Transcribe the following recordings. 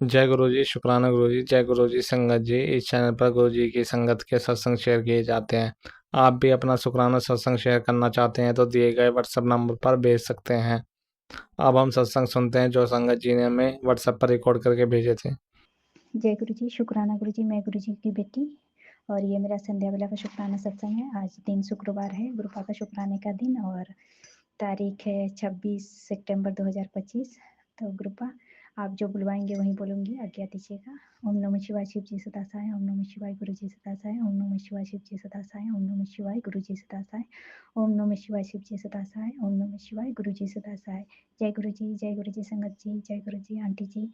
जय गुरु जी, शुक्राना गुरु जी। जय गुरु जी संगत जी। इस चैनल पर गुरु जी की संगत के सत्संग शेयर किए जाते हैं। आप भी अपना शुक्राना सत्संग शेयर करना चाहते हैं तो दिए गए व्हाट्सएप नंबर पर भेज सकते हैं। अब हम सत्संग सुनते हैं जो संगत जी ने हमें व्हाट्सएप पर रिकॉर्ड करके भेजे थे। जय गुरु जी, शुक्राना गुरु जी। मैं गुरु जी की बेटी और ये मेरा संध्या बेला का शुक्राना सत्संग है। आज दिन शुक्रवार है, गुरु पापा शुक्राने का दिन और तारीख है 26 सितंबर 2025। तो गुरुपा आप जो बुलवाएंगे वहीं बोलूँगी, आज्ञा दीजिएगा। ओम नमः शिवाय, शिव जी सदा सहाय। ओम नमः शिवाय, गुरु जी सदा सहाय। ओम नमः शिवाय, शिव जी सदा सहाय। ओम नमः शिवाय, गुरु जी सदा सहाय। ओम नमः शिवाय, शिव जी सदा सहाय। ओम नमः शिवाय, गुरु जी सदा सहाय। जय गुरु जी, जय गुरु जी संगत जी, जय गुरु जी आंटी जी।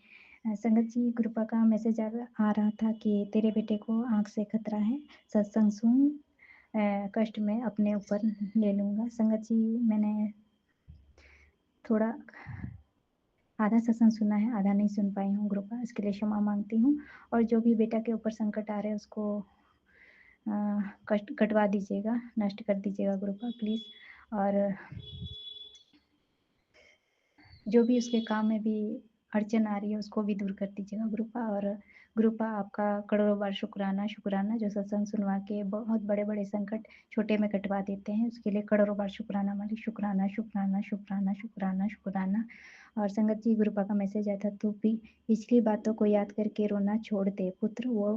संगत जी, गुरुपा का मैसेज आ रहा था कि तेरे बेटे को आँख से खतरा है, सत्संग सुन, कष्ट में अपने ऊपर ले लूँगा। संगत जी, मैंने थोड़ा आधा सत्संग सुना है, आधा नहीं सुन पाई हूँ गुरुपा, इसके लिए क्षमा मांगती हूँ। और जो भी बेटा के ऊपर संकट आ रहे हैं उसको कष्ट कटवा दीजिएगा, नष्ट कर दीजिएगा गुरुपा प्लीज़। और जो भी उसके काम में भी अड़चन आ रही है उसको भी दूर कर दीजिएगा गुरुपा। और गुरुपा आपका करोड़ों बार शुक्राना, शुक्राना जो सत्संग सुनवा के बहुत बड़े बड़े संकट छोटे में कटवा देते हैं, उसके लिए करोड़ों बार शुक्राना मालिक। शुक्राना, शुक्राना, शुक्राना, शुक्राना, शुक्राना। और संगत जी, गुरुपा का मैसेज आया था, तू भी पिछली बातों को याद करके रोना छोड़ दे पुत्र, वो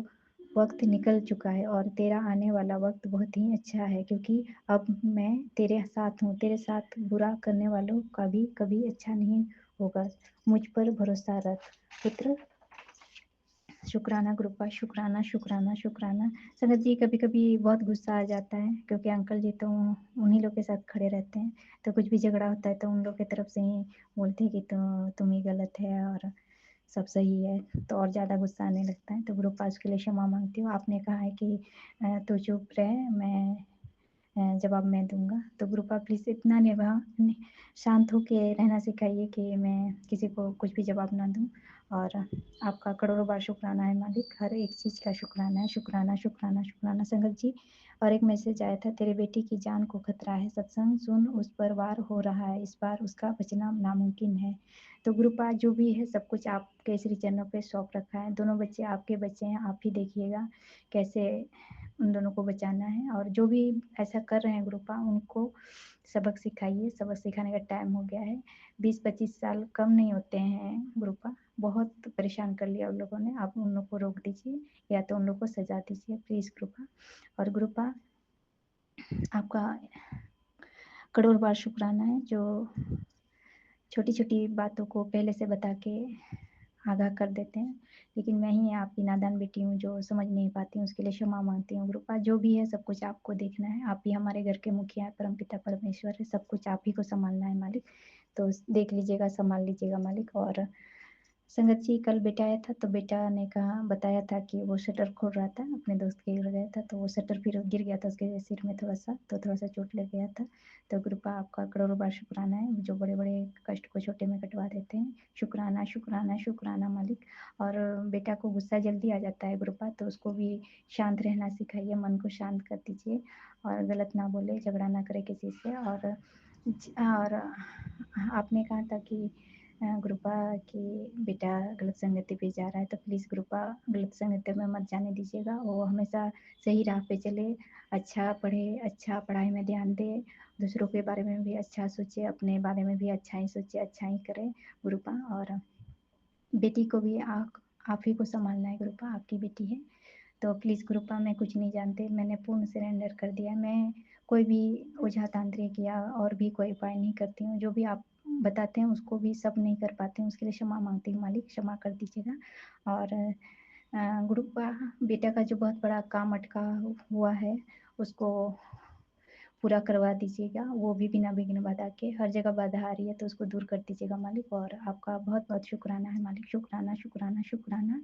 वक्त निकल चुका है और तेरा आने वाला वक्त बहुत ही अच्छा है, क्योंकि अब मैं तेरे साथ हूँ। तेरे साथ बुरा करने वालों का भी कभी अच्छा नहीं होगा। मुझ पर भरोसा रख पुत्र। शुक्राना गुरुपा, शुक्राना, शुक्राना, शुक्राना। संगत जी, कभी कभी बहुत गुस्सा आ जाता है, क्योंकि अंकल जी तो उन्हीं लोग के साथ खड़े रहते हैं, तो कुछ भी झगड़ा होता है तो उन लोग की तरफ से ही बोलते हैं कि तुम ही गलत है और सब सही है, तो और ज़्यादा गुस्सा आने लगता है। तो गुरुपा उसके लिए क्षमा मांगती हूँ। आपने कहा है कि तू चुप रहे, मैं जवाब मैं दूंगा। तो गुरुपा प्लीज़ इतना शांत होके रहना सिखाइए कि मैं किसी को कुछ भी जवाब ना दूं। और आपका करोड़ों बार शुक्राना है मालिक, हर एक चीज़ का शुक्राना है। शुक्राना, शुक्राना, शुक्राना। संगत जी, और एक मैसेज आया था, तेरे बेटी की जान को खतरा है, सत्संग सुन, उस पर वार हो रहा है, इस बार उसका बचना नामुमकिन है। तो गुरुपा जो भी है सब कुछ आपके श्री चरणों पे सौंप रखा है। दोनों बच्चे आपके बच्चे हैं, आप ही देखिएगा कैसे उन दोनों को बचाना है। और जो भी ऐसा कर रहे हैं गुरुपा, उनको सबक सिखाइए। सबक सिखाने का टाइम हो गया है। 20-25 साल कम नहीं होते हैं गुरुपा, बहुत परेशान कर लिया उन लोगों ने। आप उन लोग को रोक दीजिए या तो उन लोग को सजा दीजिए प्लीज़ गुरुपा। और गुरुपा आपका करोड़ बार शुक्राना है, जो छोटी छोटी बातों को पहले से बता के आगाह कर देते हैं। लेकिन मैं ही आपकी नादान बेटी हूँ जो समझ नहीं पाती हूँ, उसके लिए क्षमा मांगती हूँ गुरुपा। जो भी है सब कुछ आपको देखना है, आप ही हमारे घर के मुखिया है, परमपिता परमेश्वर है, सब कुछ आप ही को संभालना है मालिक। तो देख लीजिएगा, संभाल लीजिएगा मालिक। और संगत जी, कल बेटा आया था तो बेटा ने कहा, बताया था कि वो शटर खोल रहा था, अपने दोस्त के घर गया था, तो वो शटर फिर गिर गया था उसके सिर में थोड़ा सा, तो थोड़ा सा चोट लग गया था। तो गुरुपा आपका करोड़ों बार शुक्राना है, जो बड़े बड़े कष्ट को छोटे में कटवा देते हैं। शुक्राना, शुक्राना, शुक्राना मालिक। और बेटा को गुस्सा जल्दी आ जाता है गुरुपा, तो उसको भी शांत रहना सिखाइए, मन को शांत कर दीजिए और गलत ना बोले, झगड़ा ना करे किसी से। और आपने कहा था कि गुरुपा कि बेटा गलत संगति पे जा रहा है, तो प्लीज़ गुरुपा गलत संगति में मत जाने दीजिएगा। वो हमेशा सही राह पे चले, अच्छा पढ़े, अच्छा पढ़ाई में ध्यान दे, दूसरों के बारे में भी अच्छा सोचे, अपने बारे में भी अच्छा ही सोचे, अच्छा ही करे गुरुपा। और बेटी को भी आप ही को संभालना है गुरुपा, आपकी बेटी है। तो प्लीज़ गुरुपा, मैं कुछ नहीं जानती, मैंने पूर्ण सरेंडर कर दिया। मैं कोई भी ओझा तांत्रिक या और भी कोई उपाय नहीं करती हूँ। जो भी आप बताते हैं उसको भी सब नहीं कर पाती हूँ, उसके लिए क्षमा मांगती हूँ मालिक, क्षमा कर दीजिएगा। और गुरुपा, बेटा का जो बहुत बड़ा काम अटका हुआ है उसको पूरा करवा दीजिएगा, वो भी बिना विघ्न बाधा के। हर जगह बाधा आ रही है तो उसको दूर कर दीजिएगा मालिक। और आपका बहुत बहुत शुक्राना है मालिक। शुक्राना, शुक्राना, शुक्राना।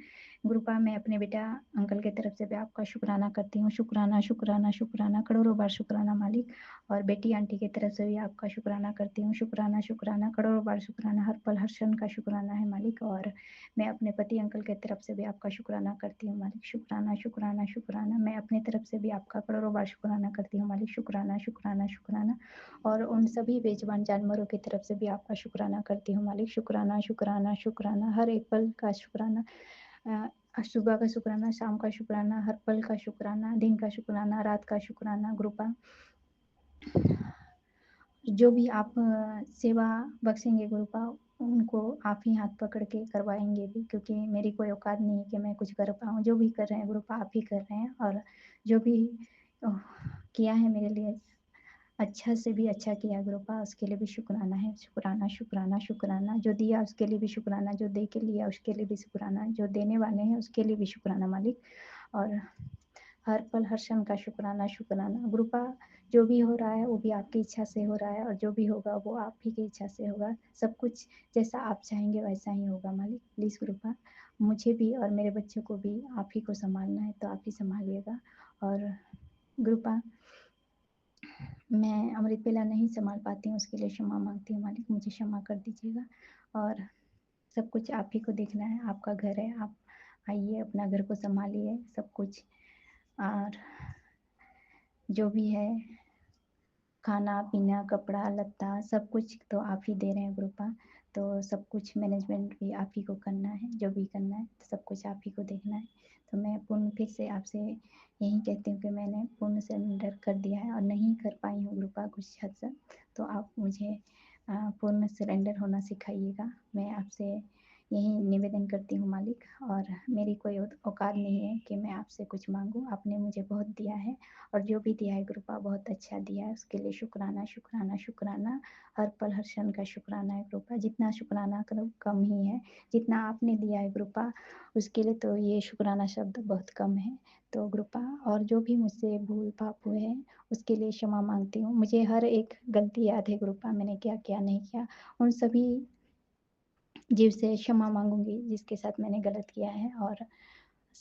गुरुपा, मैं अपने बेटा अंकल की तरफ से भी आपका शुक्राना करती हूँ। शुक्राना, शुक्राना, शुक्राना, करोड़ों बार शुक्राना मालिक। और बेटी आंटी की तरफ से भी आपका शुक्राना करती हूँ। शुक्राना, शुक्राना, करोड़ों बार शुक्राना, हर पल हर क्षण का शुक्राना है मालिक। और मैं अपने पति अंकल की तरफ से भी आपका शुक्राना करती हूँ मालिक। शुक्राना, शुक्राना, शुक्राना। मैं अपनी तरफ से भी आपका करोड़ों बार शुक्राना करती हूँ मालिक। शुक्राना, शुक्राना, शुक्राना। और उन सभी बेज़ुबान जानवरों की तरफ से भी आपका शुक्राना करती हूँ मालिक। शुक्राना, शुक्राना, शुक्राना, हर एक पल का शुक्राना। सुबह का शुक्राना, शाम का शुक्राना, हर पल का शुक्राना, दिन का शुक्राना, रात का शुक्राना गुरुपा। जो भी आप सेवा बख्शेंगे गुरुपा, उनको आप ही हाथ पकड़ के करवाएँगे भी, क्योंकि मेरी कोई औकात नहीं है कि मैं कुछ कर पाऊँ। जो भी कर रहे हैं गुरुपा आप ही कर रहे हैं, और जो भी किया है मेरे लिए, अच्छा से भी अच्छा किया गुरुपा, उसके लिए भी शुक्राना है। शुक्राना, शुक्राना, शुक्राना। जो दिया उसके लिए भी शुक्राना, जो दे के लिया उसके लिए भी शुक्राना, जो देने वाले हैं उसके लिए भी शुक्राना मालिक। और हर पल हर क्षण का शुक्राना, शुक्राना। गुरुपा जो भी हो रहा है वो भी आपकी इच्छा से हो रहा है, और जो भी होगा वो आप ही की इच्छा से होगा। सब कुछ जैसा आप चाहेंगे वैसा ही होगा मालिक। प्लीज़ गुरुपा, मुझे भी और मेरे बच्चों को भी आप ही को सँभालना है, तो आप ही सँभालिएगा। और गुरुपा, मैं अमृत वेला नहीं सँभाल पाती हूँ, उसके लिए क्षमा माँगती हूँ मालिक, मुझे क्षमा कर दीजिएगा। और सब कुछ आप ही को देखना है, आपका घर है, आप आइए अपना घर को सँभालिए सब कुछ। और जो भी है खाना-पीना, कपड़ा-लत्ता सब कुछ तो आप ही दे रहे हैं गुरुपा, तो सब कुछ मैनेजमेंट भी आप ही को करना है, जो भी करना है, तो सब कुछ आप ही को देखना है। तो मैं पूर्ण फिर से आपसे यही कहती हूँ कि मैंने पूर्ण सरेंडर कर दिया है और नहीं कर पाई हूँ गुरुपा कुछ हद तक, तो आप मुझे पूर्ण सरेंडर होना सिखाइएगा। मैं आपसे यही निवेदन करती हूँ मालिक, और मेरी कोई औकात नहीं है कि मैं आपसे कुछ माँगूँ, आपने मुझे बहुत दिया है, और जो भी दिया है गुरुपा बहुत अच्छा दिया है, उसके लिए शुक्राना, शुक्राना, शुक्राना। हर पल हर क्षण का शुक्राना है गुरुपा, जितना शुक्राना करो कम ही है, जितना आपने दिया है गुरुपा उसके लिए तो ये शुक्राना शब्द बहुत कम है। तो गुरुपा, और जो भी मुझसे भूल पाप हुए हैं उसके लिए क्षमा माँगती हूँ। मुझे हर एक गलती याद है गुरुपा, मैंने क्या-क्या नहीं किया, उन सभी जीव से क्षमा माँगूँगी जिसके साथ मैंने गलत किया है। और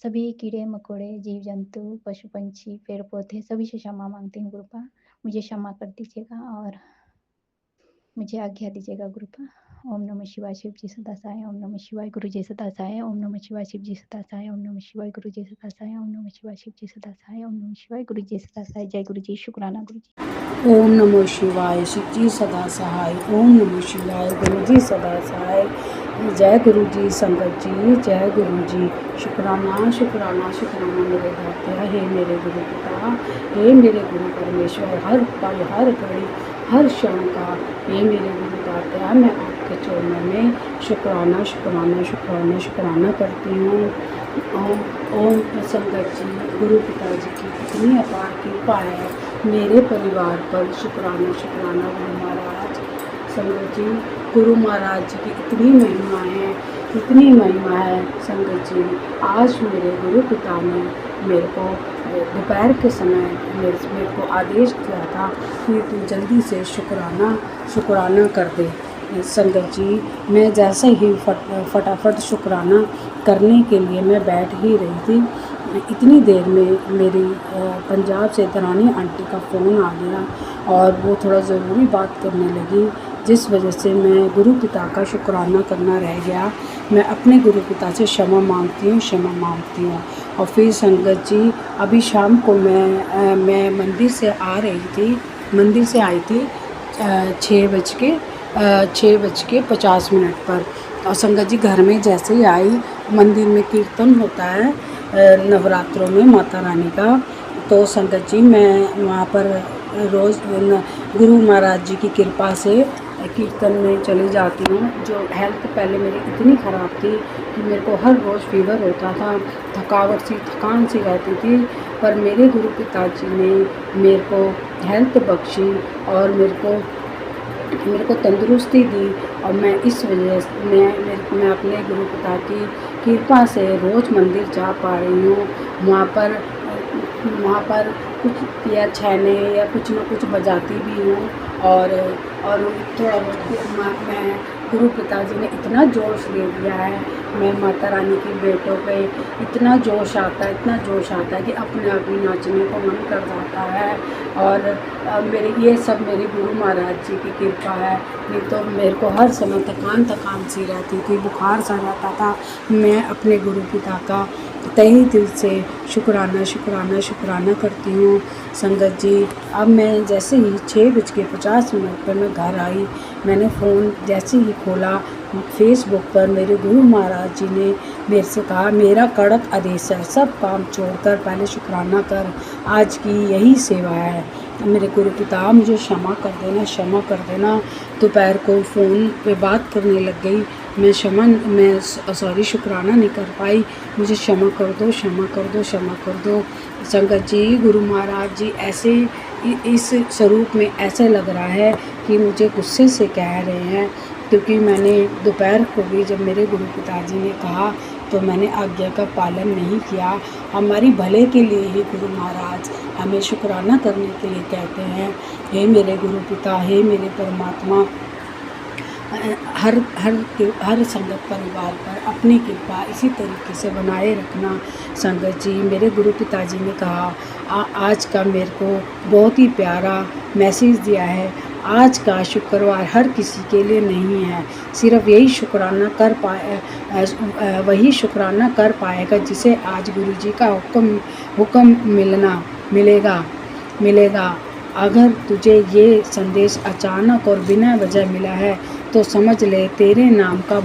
सभी कीड़े-मकोड़े, जीव-जंतु, पशु-पंछी, पेड़-पौधे सभी से क्षमा माँगती हूँ गुरुपा। मुझे क्षमा कर दीजिएगा और मुझे आज्ञा दीजिएगा गुरुपा। ओम नमः शिवाय, शिव जी सदा सहाय। ओम नमः शिवाय, गुरु जी सदा सहाय। ओम नमः शिवाय, शिव जी सदा सहाय। ओम नमः शिवाय, गुरु जी सदा सहाय। ओम नमः शिवाय, शिव जी सदा सहाय। ओम नमः शिवाय, गुरु जी सदा सहाय। जय गुरु जी, शुक्राना गुरु जी। ओम नमो शिवाय, शिव जी सदा सहाय। ओम नमो शिवाय, गुरु जी सदा सहाय। जय गुरु जी, संगत जी, जय गुरु जी। शुक्राना, शुक्राना, शुक्राना मेरे दाता, हे मेरे गुरु पिता, हे मेरे गुरु परमेश्वर, हर पल हर घड़ी हर क्षण का हे मेरे गुरु दाता, मैं आपके चरणों में शुक्राना, शुक्राना, शुक्राना, शुक्राना करती हूँ। ओम संगत जी, गुरु पिताजी की कितनी अपार कृपा है मेरे परिवार पर। शुक्राना, शुक्राना गुरु महाराज। संगत जी, गुरु महाराज जी की इतनी महिमा है, इतनी महिमा है संगत जी। आज मेरे गुरु पिता ने मेरे को दोपहर के समय मेरे को आदेश दिया था कि तू जल्दी से शुक्राना कर दे। संगत जी, मैं जैसे ही फटाफट शुक्राना करने के लिए मैं बैठ ही रही थी, इतनी देर में मेरी पंजाब से दरानी आंटी का फ़ोन आ गया और वो थोड़ा ज़रूरी बात करने लगी, जिस वजह से मैं गुरु पिता का शुक्राना करना रह गया। मैं अपने गुरु पिता से क्षमा मांगती हूँ। और फिर संगत जी, अभी शाम को मैं मंदिर से आई थी 6:50 पर। और संगत जी, घर में जैसे ही आई, मंदिर में कीर्तन होता है नवरात्रों में माता रानी का, तो संगत जी मैं वहाँ पर रोज़ गुरु महाराज जी की कृपा से कीर्तन में चली जाती हूँ। जो हेल्थ पहले मेरी इतनी ख़राब थी कि मेरे को हर रोज़ फीवर होता था, थकान सी रहती थी, पर मेरे गुरु पिताजी ने मेरे को हेल्थ बख्शी और मेरे को तंदुरुस्ती दी। और मैं इस वजह से मैं अपने गुरु पिता की कृपा से रोज़ मंदिर जा पा रही हूँ। वहाँ पर कुछ या छैने या कुछ न कुछ बजाती भी हूँ। और थोड़ा बहुत मैं गुरु पिताजी ने इतना जोश दे दिया है मैं माता रानी की बेटों पे इतना जोश आता है कि अपने आप ही नाचने को मन कर जाता है। और मेरे ये सब मेरे गुरु महाराज जी की कृपा है। नहीं तो मेरे को हर समय थकान सी रहती थी, बुखार सा रहता था। मैं अपने गुरु पिता का तहे दिल से शुक्राना करती हूँ। संगत जी, अब मैं जैसे ही 6:50 पर मैं घर आई, मैंने फ़ोन जैसे ही खोला, फेसबुक पर मेरे गुरु महाराज जी ने मेरे से कहा, मेरा कड़क आदेश है, सब काम छोड़कर पहले शुक्राना कर, आज की यही सेवा है। मेरे गुरु पिता मुझे क्षमा कर देना। दोपहर को फ़ोन पे बात करने लग गई। मैं शुक्राना नहीं कर पाई। मुझे क्षमा कर दो। संगत जी, गुरु महाराज जी ऐसे इस स्वरूप में ऐसा लग रहा है कि मुझे गुस्से से कह रहे हैं, क्योंकि मैंने दोपहर को भी जब मेरे गुरु पिताजी ने कहा तो मैंने आज्ञा का पालन नहीं किया। हमारी भले के लिए ही गुरु महाराज हमें शुक्राना करने के लिए कहते हैं। हे मेरे गुरु पिता, हे मेरे परमात्मा, हर संगत परिवार पर अपनी कृपा इसी तरीके से बनाए रखना। संगत जी, मेरे गुरु पिताजी ने कहा, आज का मेरे को बहुत ही प्यारा मैसेज दिया है। आज का शुक्रवार हर किसी के लिए नहीं है, सिर्फ वही शुक्राना कर पाएगा जिसे आज गुरु जी का हुक्म मिलेगा। अगर तुझे ये संदेश अचानक और बिना वजह मिला है तो समझ ले तेरे नाम का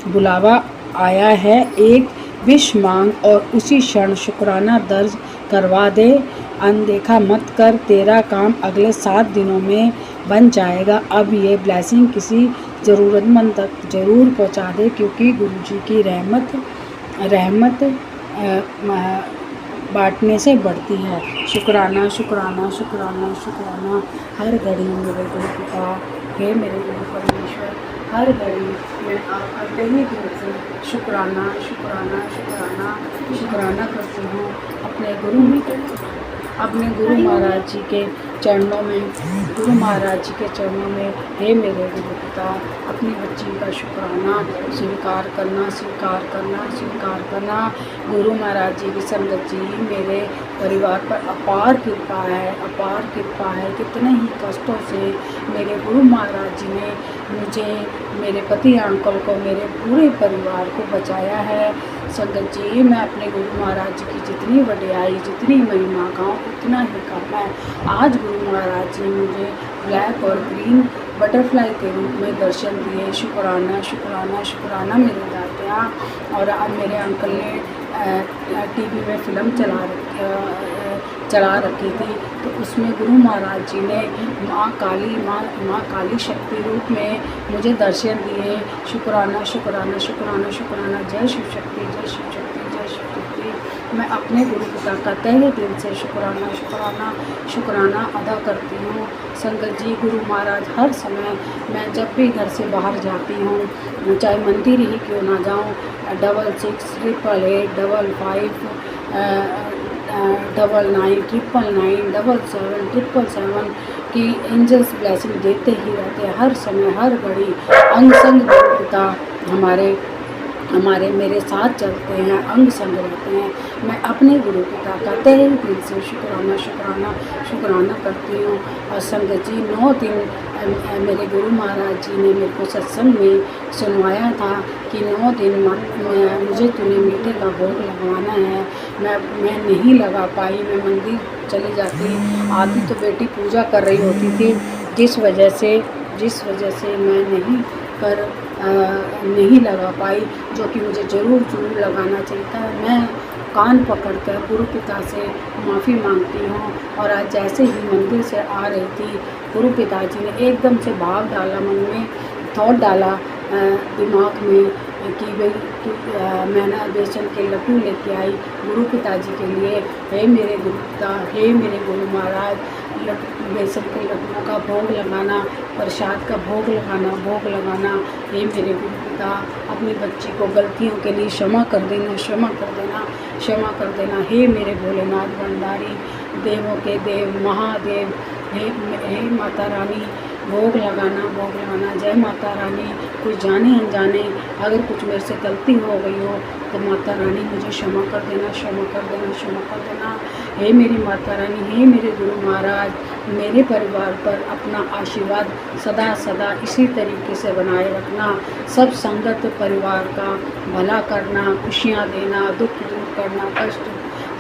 बुलावा आया है। एक विश मांग और उसी क्षण शुक्राना दर्ज करवा दे। अनदेखा मत कर, तेरा काम अगले 7 दिनों में बन जाएगा। अब ये ब्लेसिंग किसी ज़रूरतमंद तक ज़रूर पहुंचा दे, क्योंकि गुरु जी की रहमत बांटने से बढ़ती है। शुक्राना हर घड़ी मेरे गुरु पिता, हे मेरे गुरु परमेश्वर, हर घड़ी मैं आपका तहे दिल से शुक्राना करती हूँ। अपने गुरु महाराज जी के चरणों में, हे मेरे गुरु पिता, अपनी बच्ची का शुक्राना स्वीकार करना। गुरु महाराज जी की संगत जी, मेरे परिवार पर अपार कृपा है। कितने ही कष्टों से मेरे गुरु महाराज जी ने मुझे, मेरे पति अंकल को, मेरे पूरे परिवार को बचाया है। संगत जी, मैं अपने गुरु महाराज जी की जितनी वडियाई, जितनी महिमा गाऊँ उतना ही कम है। आज गुरु महाराज जी मुझे ब्लैक और ग्रीन बटरफ्लाई के रूप में दर्शन दिए। शुक्राना मेरे दातिया। और अब मेरे अंकल ने टीवी में फिल्म चला रखी थी, तो उसमें गुरु महाराज जी ने माँ काली शक्ति रूप में मुझे दर्शन दिए। शुक्राना। जय शिव शक्ति। मैं अपने गुरु पिता का तहे दिल से शुक्राना अदा करती हूँ। संगत जी, गुरु महाराज हर समय, मैं जब भी घर से बाहर जाती हूँ, चाहे मंदिर ही क्यों ना जाऊँ, 66 888 55 99 999 77 777 की एंजल्स ब्लेसिंग देते ही रहते हैं। हर समय हर घड़ी अंग संग गुरु पिता हमारे मेरे साथ चलते हैं, अंग संग रहते हैं। मैं अपने गुरु पिता का तहे दिल से शुक्राना करती हूँ। और संगत जी, 9 दिन मेरे गुरु महाराज जी ने मेरे को सत्संग में सुनवाया था कि 9 दिन मुझे तूने मीठे का भोग लगवाना है। मैं नहीं लगा पाई। मैं मंदिर चली जाती, आधी तो बेटी पूजा कर रही होती थी, जिस वजह से मैं नहीं लगा पाई, जो कि मुझे ज़रूर लगाना चाहिए था। मैं कान पकड़कर गुरु पिता से माफ़ी मांगती हूँ। और आज जैसे ही मंदिर से आ रही थी, गुरु पिताजी ने एकदम से भाव डाला, मन में थॉट डाला दिमाग में कि भाई मैंने बेसन के लड्डू लेके आई गुरु पिताजी के लिए। हे मेरे गुरु पिता, हे मेरे गुरु महाराज, बेसन के लड्डुओं का भोग लगाना, प्रसाद का भोग लगाना। हे मेरे गुरु पिता, अपनी बच्ची को गलतियों के लिए क्षमा कर देना। हे मेरे भोलेनाथ भंडारी, देवों के देव महादेव, हे माता रानी, भोग लगाना। जय माता रानी। कुछ जाने अनजाने अगर कुछ मेरे से गलती हो गई हो तो माता रानी मुझे क्षमा कर देना, क्षमा कर देना, क्षमा कर देना। हे मेरी माता रानी, हे मेरे गुरु महाराज, मेरे परिवार पर अपना आशीर्वाद सदा सदा इसी तरीके से बनाए रखना। सब संगत परिवार का भला करना, खुशियाँ देना, दुख दूर करना, कष्ट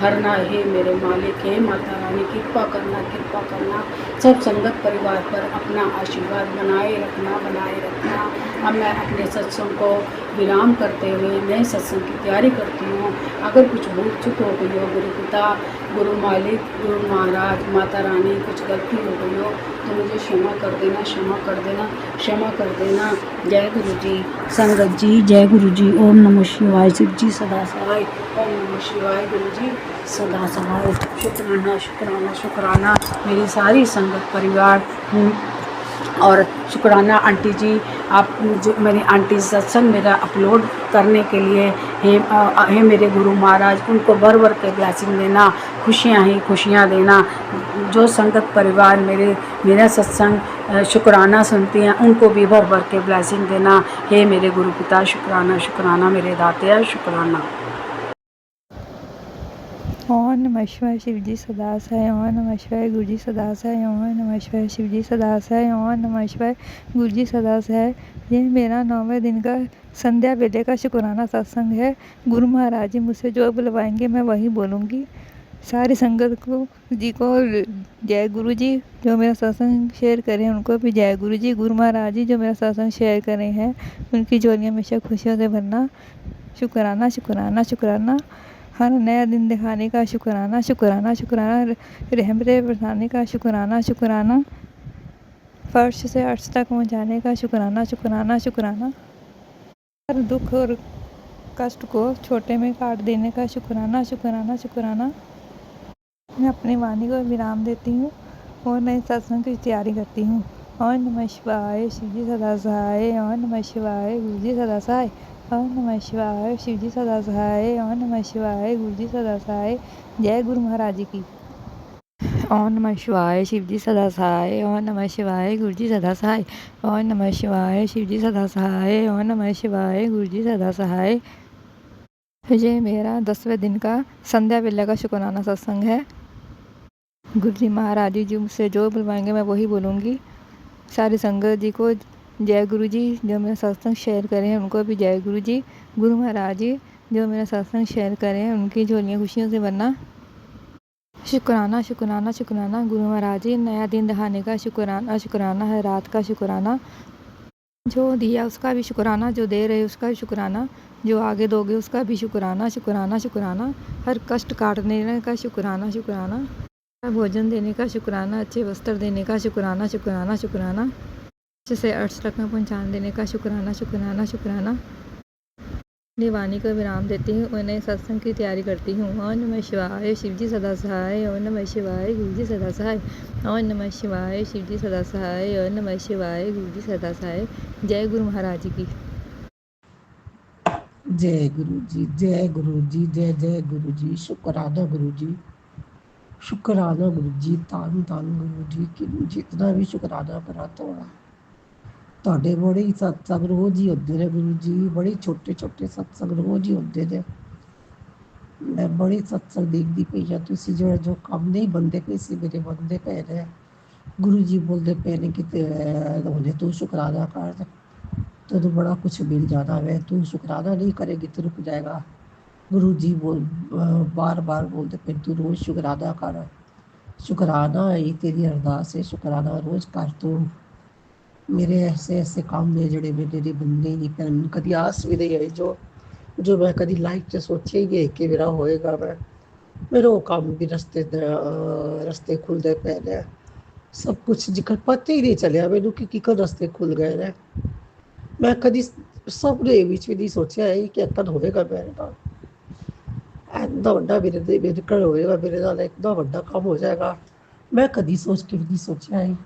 हरना। हे मेरे मालिक, हे माता रानी, कृपा करना, कृपा करना। सब संगत परिवार पर अपना आशीर्वाद बनाए रखना, बनाए रखना। अब मैं अपने सत्संग को विराम करते हुए नए सत्संग की तैयारी करती हूँ। अगर कुछ भूल चूक हो गई हो, गुरु पिता, गुरु मालिक, गुरु महाराज, माता रानी, कुछ गलती हो गई हो तो मुझे क्षमा कर देना, क्षमा कर देना, क्षमा कर देना। जय गुरु जी, संगत जी, जय गुरु जी। ओम नमः शिवाय। शिव जी सदा सहाय। ओम नमः शिवाय। गुरु जी सदा सहाय। शुक्राना, शुक्राना, शुक्राना मेरी सारी संगत परिवार और शुक्राना आंटी जी, आप जो मेरी आंटी सत्संग मेरा अपलोड करने के लिए हे मेरे गुरु महाराज, उनको भर भर के ब्लेसिंग देना, खुशियाँ ही खुशियाँ देना। जो संगत परिवार मेरा सत्संग शुक्राना सुनती हैं उनको भी भर भर के ब्लेसिंग देना। हे मेरे गुरु पिता, शुक्राना, शुक्राना मेरे दाते, शुक्राना। ओम नमः शिवाय। शिव जी सदा सहाय। ओम नमः शिवाय। गुरु जी सदा सहाय। ओम नमः शिवाय। शिव जी सदा सहाय। ओम नमः शिवाय। गुरु जी सदा सहाय। ये मेरा 9वें दिन का संध्या वेले का शुक्राना सत्संग है। गुरु महाराज जी मुझसे जो बुलवाएंगे मैं वही बोलूँगी। सारी संगत को जी को जय गुरु जी। जो मेरा सत्संग शेयर करें उनको भी जय गुरु जी। गुरु महाराज जी जो मेरा सत्संग शेयर करे हैं उनकी झोलियाँ हमेशा खुशियों से भरना। शुक्राना, शुक्राना, शुक्राना। हर नया दिन दिखाने का शुक्राना, शुक्राना, शुक्राना। रहमते बरसाने का शुक्राना, शुक्राना। फर्श से अर्श तक पहुँचाने का शुक्राना, शुक्राना, शुक्राना। हर दुख और कष्ट को छोटे में काट देने का शुक्राना, शुक्राना, शुक्राना। मैं अपनी वाणी को विराम देती हूँ और नए सत्संग की तैयारी करती हूँ। ओम नमः शिवाय। शिव जी सदा सहाय। ओम नमः शिवाय। गुरु जी सदा सहाय। ओम नमः शिवाय। शिव जी सदा सहाय। ओम नमः शिवाय। गुरु जी सदा सहाय। जय गुरु महाराज जी की। ओम नमः शिवाय। शिव जी सदा सहाय। ओम नमः शिवाय। गुरु जी सदा सहाय। ओम नमः शिवाय। शिव जी सदा सहाय। ओम नमः शिवाय। गुरु जी सदा सहाय। ये मेरा 10वें दिन का संध्या वेला का शुक्राना सत्संग है। गुरु जी महाराज जी मुझसे जो बुलवाएंगे मैं वही बोलूँगी। सारी संगत जी को जय गुरु जी। जो मेरा सत्संग शेयर करें उनको भी जय गुरु जी। गुरु महाराज जी जो मेरा सत्संग शेयर करें उनकी झोलियाँ खुशियों से भरना। शुक्राना, शुक्राना, शुक्राना। गुरु महाराज जी नया दिन दिखाने का शुक्राना, शुक्राना है रात का शुक्राना। जो दिया उसका भी शुक्राना, जो दे रहे उसका भी शुक्राना, जो आगे दोगे उसका भी शुक्राना, शुक्राना, शुक्राना। हर कष्ट काटने का शुक्राना, शुक्राना। भोजन देने का शुक्राना, अच्छे वस्त्र देने का शुक्राना, शुक्राना, शुक्राना। अच्छे से अर्श तक में पहुँचा देने का शुक्राना, शुक्राना, शुक्राना। वाणी को विराम देती हूँ और नए सत्संग की तैयारी करती हूँ। ओम नमः शिवाय। शिव जी सदा सहाय। ओम नमः शिवाय। गुरु जी सदा सहाय। ओम नमः शिवाय। शिव जी सदा सहाय। ओम नमः शिवाय। गुरु जी सदा सहाय। जय गुरु महाराज जी की। जय गुरु जी, जय गुरु जी, जय जय गुरु जी। शुक्राना गुरु जी, शुक्राना गुरु जी, धन धन गुरु जी। कि जितना भी शुक्राना करा ਤੁਹਾਡੇ बड़े ही सत्संग रोज ही होते ने गुरु जी। बड़े छोटे छोटे सत्संग रोज ही होते ने। मैं बड़े सत्संग देखती पई हाँ। तुसी जो काम नहीं बनते पे सी मेरे बनते पे ने। गुरु जी बोलते पे ने कि हुणे तू शुक्राना कर, तेन बड़ा कुछ मिल जाना है। तू शुक्राना नहीं करेगी तो रुक जाएगा। गुरु जी बार बार बोलते पे तू रोज शुक्राना कर। शुक्राना है तेरी अरदास है, शुक्राना रोज कर तू। मेरे ऐसे ऐसे काम ने जड़े मेरे बनने नहीं पे। कभी आस भी नहीं आई जो मैं कभी लाइफ च सोचे ही नहीं कि मेरा होएगा। मेरे वो काम भी रस्ते खुलते पे ने। सब कुछ जिकर पता ही नहीं चलिया मैनू कि किकर रस्ते खुल गए ने। मैं कभी सपने भी नहीं सोचा है कि इतना होएगा मेरे नाल। इतना वड्डा मेरे घर होएगा, मेरे नाल इतना वड्डा काम हो जाएगा। मैं कभी सोच के भी नहीं सोचा है।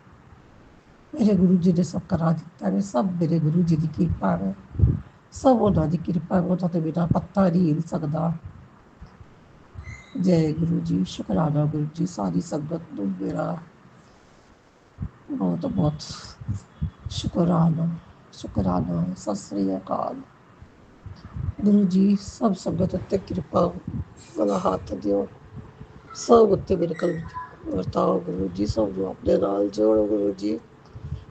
मेरे गुरु जी ने सब करा दिता है। सब मेरे गुरु जी की कृपा है। सब उन्होंने कृपा है। उन्होंने तो मेरा पत्ता नहीं हिल सकता। जय गुरु जी, शुक्राना गुरु जी। सारी संगत को मेरा बहुत बहुत शुक्राना। ਸ਼ੁਕਰਾਨਾ, ਸਤਿ ਸ੍ਰੀ ਅਕਾਲ। ਗੁਰੂ ਜੀ ਸਭ ਸੰਗਤ ਉੱਤੇ ਕਿਰਪਾ ਵਾਲਾ ਹੱਥ ਦਿਓ, ਸਭ ਉੱਤੇ ਮੇਰੇ ਕੋਲ ਵਰਤਾਓ ਗੁਰੂ ਜੀ, ਸਭ ਨੂੰ ਆਪਣੇ ਨਾਲ ਜੋੜੋ ਗੁਰੂ ਜੀ,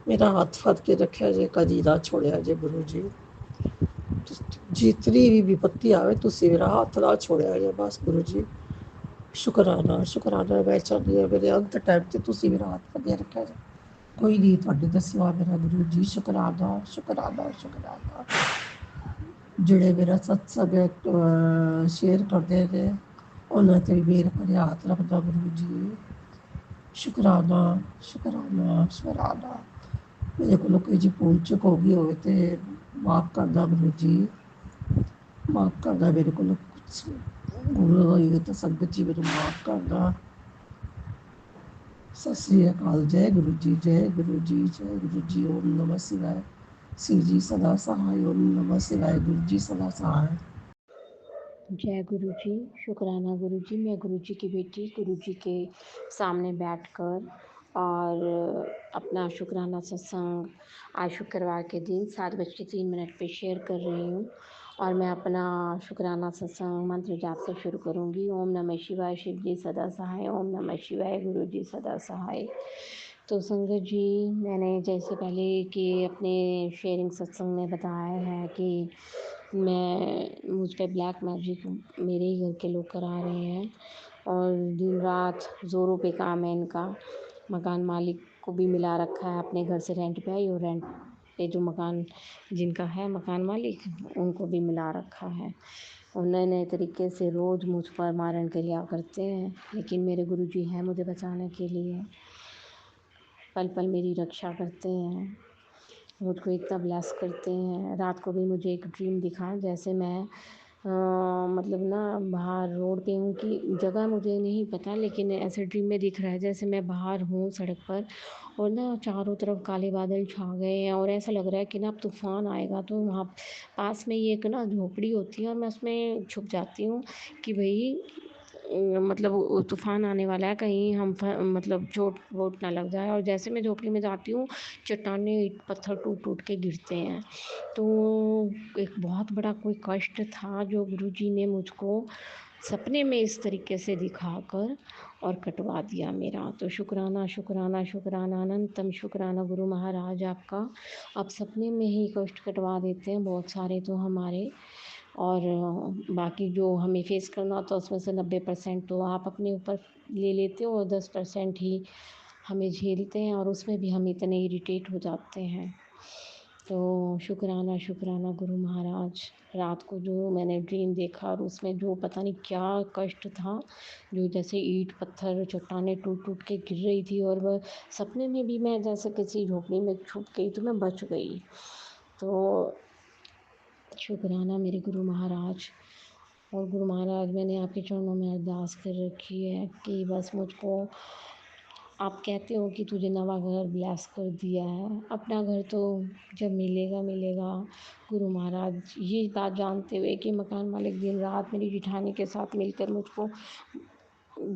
ਮੇਰਾ ਹੱਥ ਫੜ ਕੇ ਰੱਖਿਆ ਜੇ, ਕਦੀ ਨਾ ਛੋੜਿਆ ਜੇ ਗੁਰੂ ਜੀ, ਜਿਤਨੀ ਵੀ ਵਿਪत्ति ਆਵੇ ਤੁਸੀਂ ਮੇਰਾ ਹੱਥ ਨਾ ਛੋੜਿਆ ਜੇ ਬਸ ਗੁਰੂ ਜੀ। ਸ਼ੁਕਰਾਨਾ ਸ਼ੁਕਰਾਨਾ, ਮੈਂ ਚਾਹੁੰਦੀ ਹਾਂ ਮੇਰੇ ਅੰਤ ਟਾਈਮ 'ਤੇ ਤੁਸੀਂ ਮੇਰਾ ਹੱਥ ਫੜਿਆ ਰੱਖਿਆ ਜੇ, ਕੋਈ ਨਹੀਂ ਤੁਹਾਡੇ ਦਾ ਸਿਵਾ ਮੇਰਾ ਗੁਰੂ ਜੀ। ਸ਼ੁਕਰਾਨਾ ਸ਼ੁਕਰਾਨਾ ਸ਼ੁਕਰਾਨਾ। ਜਿਹੜੇ ਮੇਰਾ ਸਤਸੰਗ ਸ਼ੇਅਰ ਕਰਦੇ ਨੇ ਉਹਨਾਂ 'ਤੇ ਵੀ ਮੇਰਾ ਭਰਿਆ ਹੱਥ ਰੱਖਦਾ ਗੁਰੂ ਜੀ। ਸ਼ੁਕਰਾਨਾ ਸ਼ੁਕਰਾਨਾ ਸ਼ੁਕਰਾਨਾ। ਮੇਰੇ ਕੋਲੋਂ ਕੋਈ ਜੀ ਭੁੱਲ ਚੁੱਕ ਹੋ ਗਈ ਹੋਵੇ ਤੇ ਮਾਫ਼ ਕਰਦਾ ਗੁਰੂ ਜੀ, ਮਾਫ਼ ਕਰਦਾ। ਮੇਰੇ ਕੋਲੋਂ ਕੁਛ ਗੁਰੂ ਹੋਈ ਤਾਂ ਸੰਗਤ ਜੀ ਮੈਨੂੰ ਮਾਫ਼ ਕਰਦਾ। ਸਤਿ ਸ੍ਰੀ ਅਕਾਲ। ਜੈ ਗੁਰੂ ਜੀ, ਜੈ ਗੁਰੂ ਜੀ, ਜੈ ਗੁਰੂ ਜੀ। ਓਮ ਨਮः शिवाय। शिव जी सदा सहाय। ओम नमः शिवाय। गुरु जी सदा सहाय। जय गुरु जी। शुक्राना गुरु जी। मैं गुरु जी की बेटी गुरु जी के सामने बैठकर और अपना शुक्राना सत्संग आज शुक्रवार के दिन 7:03 पे शेयर कर रही हूँ। और मैं अपना शुक्राना सत्संग मंत्र जाप से शुरू करूँगी। ओम नमः शिवाय। शिव जी सदा सहाय। ओम नमः शिवाय। गुरु जी सदा सहाय। तो संगत जी, मैंने जैसे पहले कि अपने शेयरिंग सत्संग में बताया है कि मुझ पे ब्लैक मैजिक मेरे ही घर के लोग करा रहे हैं और दिन रात ज़ोरों पे काम है इनका। मकान मालिक को भी मिला रखा है, अपने घर से रेंट पे आई और रेंट पे जो मकान जिनका है मकान मालिक उनको भी मिला रखा है। और नए नए तरीके से रोज़ मुझ पर मारण क्रिया करते हैं, लेकिन मेरे गुरुजी हैं मुझे बचाने के लिए, पल पल मेरी रक्षा करते हैं, मुझको इतना ब्लेस करते हैं। रात को भी मुझे एक ड्रीम दिखा जैसे मैं मतलब ना बाहर रोड पे हूँ, कि जगह मुझे नहीं पता, लेकिन ऐसे ड्रीम में दिख रहा है जैसे मैं बाहर हूँ सड़क पर और ना चारों तरफ काले बादल छा गए हैं और ऐसा लग रहा है कि ना अब तूफ़ान आएगा। तो वहाँ पास में ही एक ना झोपड़ी होती है और मैं उसमें छुप जाती हूँ कि भाई मतलब तूफ़ान आने वाला है, कहीं हम मतलब चोट वोट ना लग जाए। और जैसे मैं झोपड़ी में जाती हूँ चट्टानें ईंट पत्थर टूट टूट के गिरते हैं। तो एक बहुत बड़ा कोई कष्ट था जो गुरुजी ने मुझको सपने में इस तरीके से दिखाकर और कटवा दिया मेरा। तो शुक्राना शुक्राना शुक्राना, अनंतम शुक्राना गुरु महाराज आपका। आप सपने में ही कष्ट कटवा देते हैं बहुत सारे तो हमारे, और बाकी जो हमें फेस करना होता है उसमें से 90% तो आप अपने ऊपर ले लेते हो और 10% ही हमें झेलते हैं, और उसमें भी हम इतने इरिटेट हो जाते हैं। तो शुक्राना शुक्राना गुरु महाराज। रात को जो मैंने ड्रीम देखा और उसमें जो पता नहीं क्या कष्ट था, जो जैसे ईंट पत्थर चट्टानें टूट टूट के गिर रही थी और वह सपने में भी मैं जैसे किसी झोपड़ी में छुप गई तो मैं बच गई। तो शुक्राना मेरे गुरु महाराज। और गुरु महाराज, मैंने आपके चरणों में अरदास कर रखी है कि बस मुझको, आप कहते हो कि तुझे नवा घर ब्लेस कर दिया है, अपना घर तो जब मिलेगा मिलेगा। गुरु महाराज, ये बात जानते हुए कि मकान मालिक दिन रात मेरी जिठानी के साथ मिलकर मुझको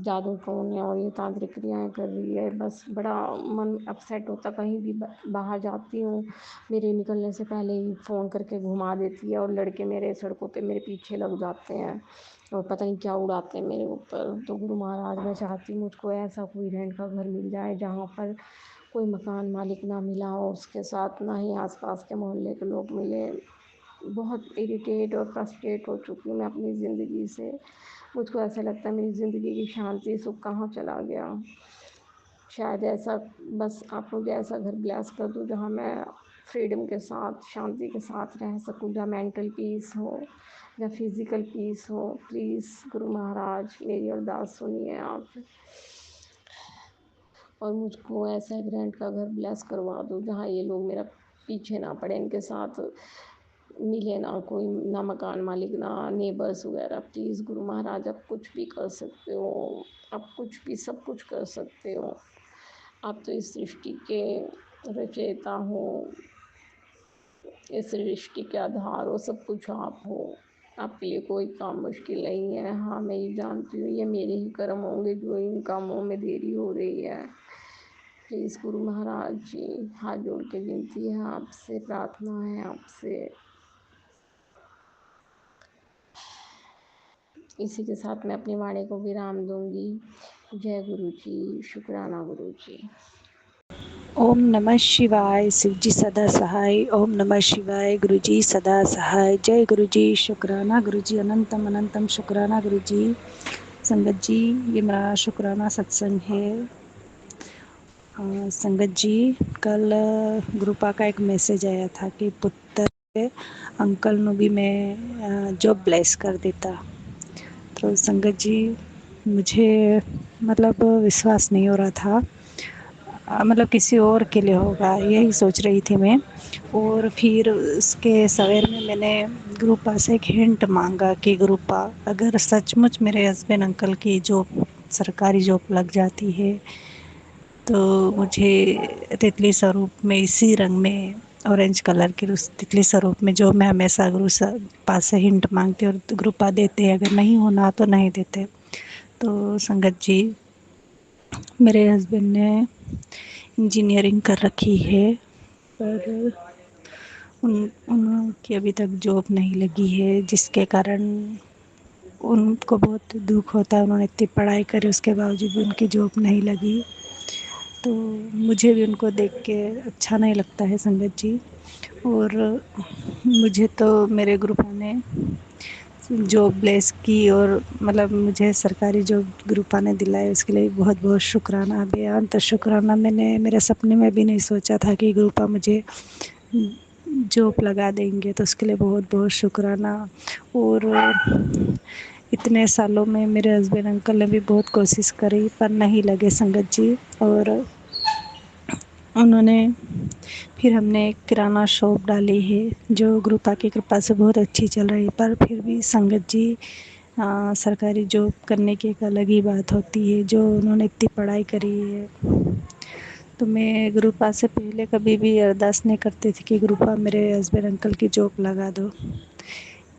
जादू टोने और ये तांत्रिक क्रियाएं कर रही है, बस बड़ा मन अपसेट होता। कहीं भी बाहर जाती हूँ मेरे निकलने से पहले ही फ़ोन करके घुमा देती है और लड़के मेरे सड़कों पे मेरे पीछे लग जाते हैं और पता नहीं क्या उड़ाते हैं मेरे ऊपर। तो गुरु महाराज, मैं चाहती हूँ मुझको ऐसा कोई रेंट का घर मिल जाए जहाँ पर कोई मकान मालिक ना मिला हो, उसके साथ ना ही आसपास के मोहल्ले के लोग मिले। बहुत इरिटेट और फ्रस्ट्रेट हो चुकी हूँ मैं अपनी ज़िंदगी से। मुझको ऐसा लगता है मेरी ज़िंदगी की शांति सुख कहाँ चला गया। शायद ऐसा, बस आप मुझे ऐसा घर ब्लेस कर दो जहाँ मैं फ्रीडम के साथ शांति के साथ रह सकूँ, जहाँ मेंटल पीस हो, जहाँ फिज़िकल पीस हो। प्लीज़ गुरु महाराज मेरी अरदास सुनिए आप, और मुझको ऐसा एक रेंट का घर ब्लेस करवा दो जहाँ ये लोग मेरा पीछे ना पड़े, इनके साथ मिले ना कोई, ना मकान मालिक ना नेबर्स वगैरह। प्लीज़ गुरु महाराज, आप कुछ भी कर सकते हो, आप कुछ भी सब कुछ कर सकते हो। आप तो इस सृष्टि के रचयिता हो, इस सृष्टि के आधार हो, सब कुछ आप हो। आपके लिए कोई काम मुश्किल नहीं है। हाँ, मैं ये जानती हूँ ये मेरे ही कर्म होंगे जो इन कामों में देरी हो रही है। प्लीज़ गुरु महाराज जी, हाथ जोड़ के विनती है आपसे, प्रार्थना है आपसे। इसी के साथ मैं अपनी वाणी को विराम दूंगी। जय गुरु जी, शुक्राना गुरु जी। ओम नमः शिवाय, शिव जी सदा सहाय। ओम नमः शिवाय, गुरु जी सदा सहाय। जय गुरु जी, शुक्राना गुरु जी, अनंतम अनंतम शुक्राना गुरु जी। संगत जी, ये मेरा शुक्राना सत्संग है। संगत जी, कल ग्रुपा का एक मैसेज आया था कि पुत्र अंकल नु भी मैं जॉब ब्लेस कर देता। तो संगत जी, मुझे मतलब विश्वास नहीं हो रहा था, मतलब किसी और के लिए होगा यही सोच रही थी मैं। और फिर उसके सवेर में मैंने ग्रुपा से एक हिंट मांगा कि ग्रुपा, अगर सचमुच मेरे हस्बैंड अंकल की जॉब सरकारी जॉब लग जाती है तो मुझे तितली स्वरूप में इसी रंग में ऑरेंज कलर की उस तितली स्वरूप में जो मैं हमेशा गुरु पास से हिंट मांगती और ग्रुपा देते, अगर नहीं होना तो नहीं देते। तो संगत जी, मेरे हस्बैंड ने इंजीनियरिंग कर रखी है, पर उनकी अभी तक जॉब नहीं लगी है, जिसके कारण उनको बहुत दुख होता है। उन्होंने इतनी पढ़ाई करी, उसके बावजूद भी उनकी जॉब नहीं लगी। तो मुझे भी उनको देख के अच्छा नहीं लगता है संगत जी। और मुझे तो मेरे ग्रुप ने जॉब ब्लेस की और मतलब मुझे सरकारी जॉब ग्रुपा ने दिलाई, उसके लिए बहुत बहुत शुक्राना। बेअंत शुक्राना। मैंने मेरे सपने में भी नहीं सोचा था कि ग्रुपा मुझे जॉब लगा देंगे, तो उसके लिए बहुत बहुत शुक्राना। और इतने सालों में मेरे हस्बैंड अंकल ने भी बहुत कोशिश करी पर नहीं लगे संगत जी। और उन्होंने फिर हमने एक किराना शॉप डाली है जो ग्रुपा की कृपा से बहुत अच्छी चल रही है। पर फिर भी संगत जी, सरकारी जॉब करने की एक अलग ही बात होती है। जो उन्होंने इतनी पढ़ाई करी है, तो मैं ग्रुपा से पहले कभी भी अरदास नहीं करती थी कि ग्रुपा मेरे हस्बैंड अंकल की जॉब लगा दो,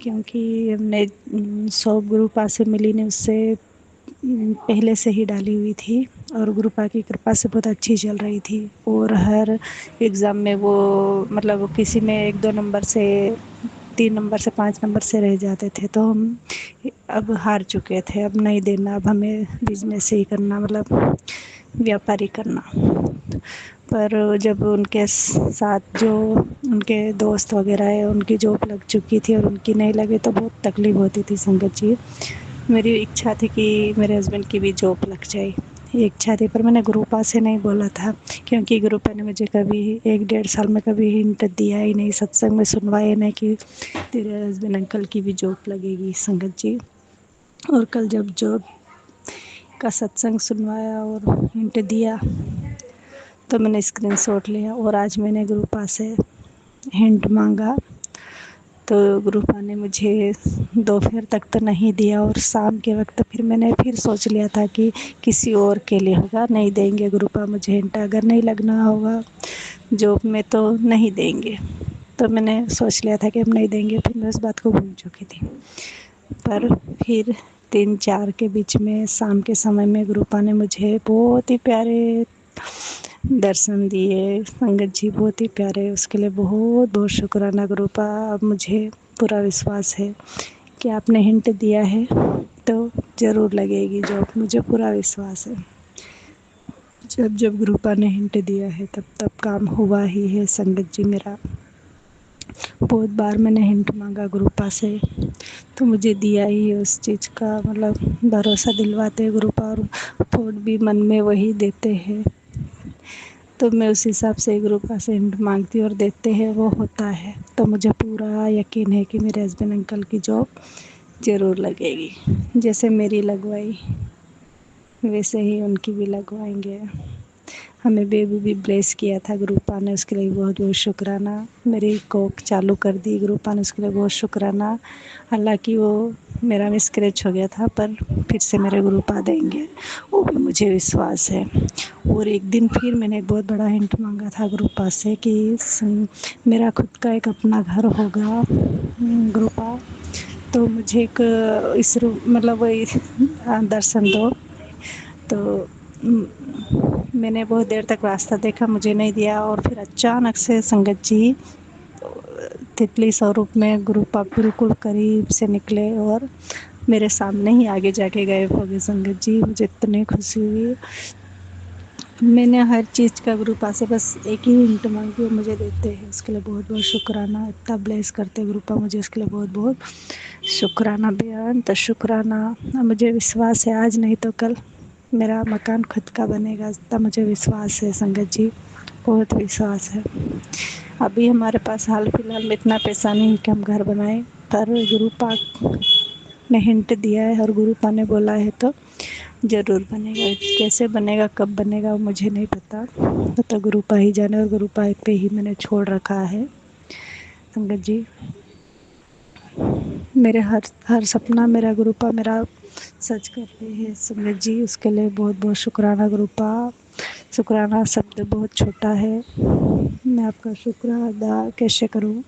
क्योंकि हमने शॉप ग्रुपा से मिली नहीं, उससे पहले से ही डाली हुई थी और गुरुपा की कृपा से बहुत अच्छी चल रही थी। और हर एग्ज़ाम में वो मतलब किसी में 1-2 नंबर से, 3 नंबर से, 5 नंबर से रह जाते थे, तो हम अब हार चुके थे। अब नहीं देना, अब हमें बिजनेस ही करना, मतलब व्यापारी करना। पर जब उनके साथ जो उनके दोस्त वगैरह है उनकी जॉब लग चुकी थी और उनकी नहीं लगी तो बहुत तकलीफ़ होती थी संगत जी। मेरी इच्छा थी कि मेरे हस्बैंड की भी जॉब लग जाए, ये इच्छा थी। पर मैंने गुरुपा से नहीं बोला था, क्योंकि गुरुपा ने मुझे कभी 1-1.5 साल में कभी हिंट दिया ही नहीं, सत्संग में सुनवाया नहीं कि तेरे हस्बैंड अंकल की भी जॉब लगेगी संगत जी। और कल जब जॉब का सत्संग सुनवाया और हिंट दिया तो मैंने स्क्रीनशॉट लिया और आज मैंने गुरुपा से हिंट मांगा, तो गुरुपा ने मुझे दोपहर तक तो नहीं दिया और शाम के वक्त फिर मैंने फिर सोच लिया था कि किसी और के लिए होगा, नहीं देंगे गुरुपा मुझे हिंट, अगर नहीं लगना होगा जॉब में तो नहीं देंगे। तो मैंने सोच लिया था कि अब नहीं देंगे, फिर मैं उस बात को भूल चुकी थी। पर फिर 3-4 के बीच में शाम के समय में गुरुपा ने मुझे बहुत ही प्यारे दर्शन दिए संगत जी, बहुत ही प्यारे। उसके लिए बहुत बहुत शुक्राना गुरुपा। अब मुझे पूरा विश्वास है कि आपने हिंट दिया है तो ज़रूर लगेगी जॉब, मुझे पूरा विश्वास है। जब जब गुरुपा ने हिंट दिया है तब तब काम हुआ ही है संगत जी मेरा। बहुत बार मैंने हिंट मांगा गुरुपा से तो मुझे दिया ही है, उस चीज़ का मतलब भरोसा दिलवाते हैं गुरुपा, और थॉट भी मन में वही देते हैं। तो मैं उस हिसाब से गुरुपा से हिंट मांगती और देते हैं, वो होता है। तो मुझे पूरा यकीन है कि मेरे हस्बैंड अंकल की जॉब ज़रूर लगेगी। जैसे मेरी लगवाई वैसे ही उनकी भी लगवाएंगे। हमें बेबी भी ब्लेस किया था गुरुपा ने, उसके लिए बहुत बहुत शुक्राना। मेरी कोक चालू कर दी गुरुपा ने, उसके लिए बहुत शुक्राना। हालांकि वो मेरा भी स्क्रैच हो गया था पर फिर से मेरे गुरुपा देंगे, वो भी मुझे विश्वास है। और एक दिन फिर मैंने एक बहुत बड़ा हिंट मांगा था गुरुपा से कि मेरा खुद का एक अपना घर होगा गुरुपा, तो मुझे एक इस रूम मतलब वही दर्शन दो। तो मैंने बहुत देर तक रास्ता देखा, मुझे नहीं दिया, और फिर अचानक से संगत जी तितली स्वरूप में गुरुपा बिल्कुल करीब से निकले और मेरे सामने ही आगे जाके गायब हो गए संगत जी। मुझे इतनी खुशी हुई। मैंने हर चीज़ का गुरुपा से बस एक ही हिंट मांगी और मुझे देते हैं, उसके लिए बहुत बहुत शुक्राना। इतना ब्लेस करते गुरुपा मुझे, इसके लिए बहुत बहुत शुक्राना, बेअंत शुक्राना। मुझे विश्वास है आज नहीं तो कल मेरा मकान खुद का बनेगा, इतना मुझे विश्वास है संगत जी, बहुत विश्वास है। अभी हमारे पास हाल फिलहाल में इतना पैसा नहीं है कि हम घर बनाएं, पर गुरुपा ने हिंट दिया है और गुरुपा ने बोला है तो ज़रूर बनेगा। कैसे बनेगा, कब बनेगा, मुझे नहीं पता, तो गुरुपा ही जाने, और गुरुपा पे ही मैंने छोड़ रखा है संगत जी। मेरे हर सपना मेरा गुरुपा मेरा सच करते हैं संगत जी, उसके लिए बहुत बहुत शुक्राना गुरुपा। शुक्राना शब्द बहुत छोटा है, मैं आपका शुक्र अदा कैसे करूं,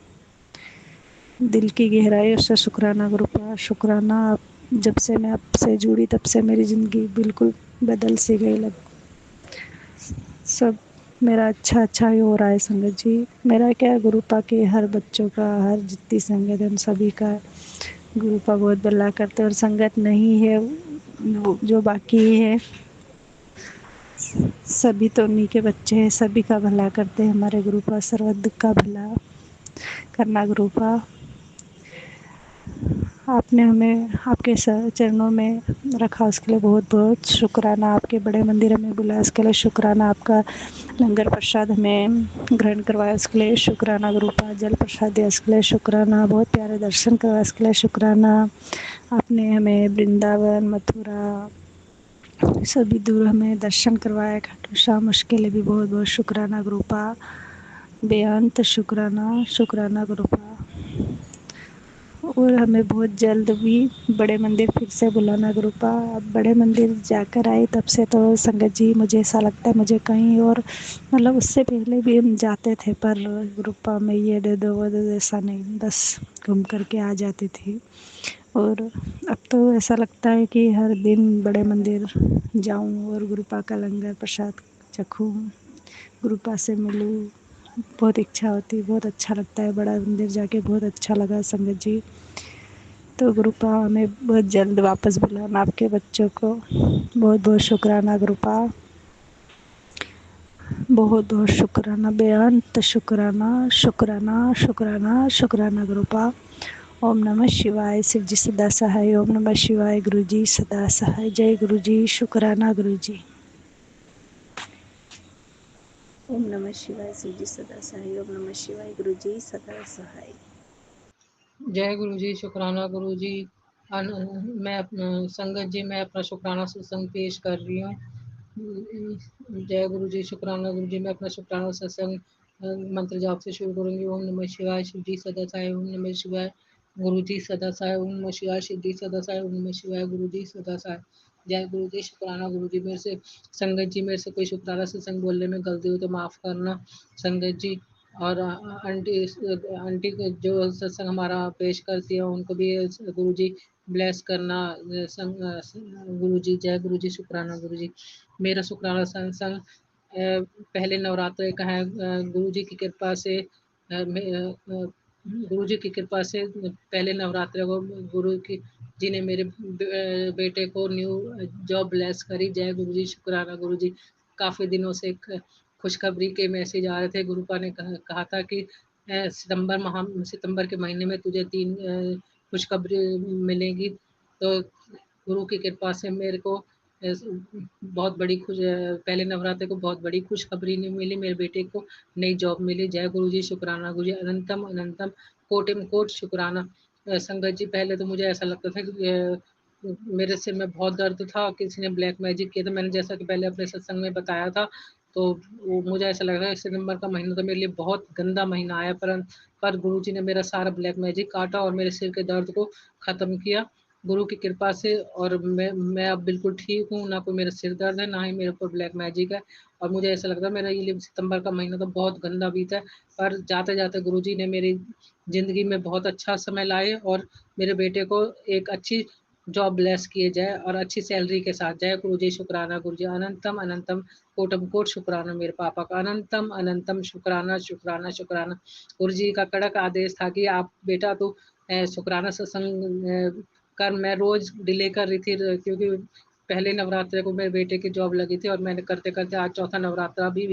दिल की गहराइयों से शुक्राना गुरुपा, शुक्राना। आप जब से मैं आपसे जुड़ी तब से मेरी ज़िंदगी बिल्कुल बदल सी गई, लग सब मेरा अच्छा अच्छा ही हो रहा है संगत जी। मेरा क्या है, गुरुपा के हर बच्चों का, हर जितनी संगत है उन सभी का गुरुपा बहुत भला करते, और संगत नहीं है जो बाकी है सभी तो उन्हीं के बच्चे हैं, सभी का भला करते हैं हमारे गुरुपा, सर्वद का भला करना गुरुपा। आपने हमें आपके चरणों में रखा, उसके लिए बहुत बहुत शुक्राना। आपके बड़े मंदिर में बुलाया, उसके लिए शुक्राना। आपका लंगर प्रसाद हमें ग्रहण करवाया, उसके लिए शुक्राना गुरुपा। जल प्रसाद दिया, उसके लिए शुक्राना। बहुत प्यारे दर्शन करवाया, उसके लिए शुक्राना। आपने हमें वृंदावन, मथुरा सभी दूर हमें दर्शन करवाया, खाटू श्याम, उसके लिए भी बहुत बहुत शुक्राना गुरुपा, बेअंत शुक्राना शुक्राना गुरुपा। और हमें बहुत जल्द भी बड़े मंदिर फिर से बुलाना गुरुपा। अब बड़े मंदिर जाकर आए तब से तो संगत जी मुझे ऐसा लगता है मुझे कहीं और, मतलब उससे पहले भी हम जाते थे, पर गुरुपा में ये दे दो वो दे दो ऐसा नहीं, बस घूम करके आ जाती थी। और अब तो ऐसा लगता है कि हर दिन बड़े मंदिर जाऊं और गुरुपा का लंगर प्रसाद चखूं, गुरुपा से मिलूं, बहुत इच्छा होती, बहुत अच्छा लगता है। बड़ा मंदिर जाके बहुत अच्छा लगा संगत जी। तो गुरुपा हमें बहुत जल्द वापस बुलाना आपके बच्चों को, बहुत बहुत शुक्राना गुरुपा, बहुत बहुत शुक्राना, बेअंत शुक्राना शुक्राना शुक्राना शुक्राना गुरुपा। ओम नमः शिवाय, शिव जी सदा सहाय। ओम नमः शिवाय, गुरु जी सदा सहाय। जय गुरु जी, शुक्राना गुरु जी। ओम नमः शिवाय, शिव जी सदा सहाय। ओम नमः शिवाय, गुरु जी सदा सहाय। जय गुरु जी, शुक्राना गुरु जी। मैं अपना संगत जी, मैं अपना शुक्राना सत्संग पेश कर रही हूँ। जय गुरु जी, शुक्राना गुरु जी। मैं अपना शुक्राना सत्संग मंत्र जाप से शुरू करूँगी। ओम नमः शिवाय, शिव जी सदा साई। ओम नमः शिवाय, गुरु जी सदा साई। ओम नमः शिवाय, शिव जी सदा साई। ओम नमः शिवाय, गुरु जी सदा साई। जय गुरु जी, शुक्राना गुरु जी। मेरे से संगत जी, मेरे से कोई शुक्राना सत्संग बोलने में गलती हो तो माफ़ करना संगत जी। और आंटी आंटी को जो सत्संग हमारा पेश करती है उनको भी गुरु जी ब्लेस करना। गुरु जी, जय गुरु जी, शुक्राना गुरु जी। मेरा शुक्राना सत्संग पहले नवरात्रे का है। गुरु जी की कृपा से गुरु जी की कृपा से पहले नवरात्रे को गुरु की जी ने मेरे बेटे को न्यू जॉब ब्लेस करी। जय गुरु जी, शुक्राना गुरु जी। काफ़ी दिनों से खुशखबरी के मैसेज आ रहे थे। गुरुपा ने कहा था कि सितंबर के महीने में तुझे 3 खुशखबरी मिलेंगी। तो गुरु की कृपा से मेरे को बहुत बड़ी पहले नवरात्रे को बहुत बड़ी खुशखबरी नहीं मिली, मेरे बेटे को नई जॉब मिली। जय गुरु जी, शुक्राना गुरु जी। अनंतम अनंतम कोटिम कोट शुक्राना। संगत जी, पहले तो मुझे ऐसा लगता था कि मेरे सिर में बहुत दर्द था, किसी ने ब्लैक मैजिक किया था। मैंने जैसा कि पहले अपने सत्संग में बताया था, तो वो मुझे ऐसा लग रहा है सितंबर का महीना तो मेरे लिए बहुत गंदा महीना आया, पर गुरु जी ने मेरा सारा ब्लैक मैजिक काटा और मेरे सिर के दर्द को ख़त्म किया गुरु की कृपा से। और मैं अब बिल्कुल ठीक हूँ, ना कोई मेरा सिर दर्द है, ना ही मेरे ऊपर ब्लैक मैजिक है। और मुझे ऐसा लगता है मेरा ये सितंबर का महीना तो बहुत गंदा बीता है, पर जाते जाते गुरुजी ने मेरी ज़िंदगी में बहुत अच्छा समय लाए और मेरे बेटे को एक अच्छी जॉब ब्लेस किए जाए और अच्छी सैलरी के साथ। जय गुरु जी, शुक्राना गुरु जी, अनंतम अनंतम कोटम कोट शुक्राना मेरे पापा का, अनंतम अनंतम शुक्राना शुक्राना शुक्राना। गुरु जी का कड़क आदेश था कि आप बेटा तो शुक्राना सत्संग कर। मैं रोज डिले कर रही थी क्योंकि पहले नवरात्र को मेरे बेटे की जॉब लगी थी और मैंने करते करते आज चौथा नवरात्रा भी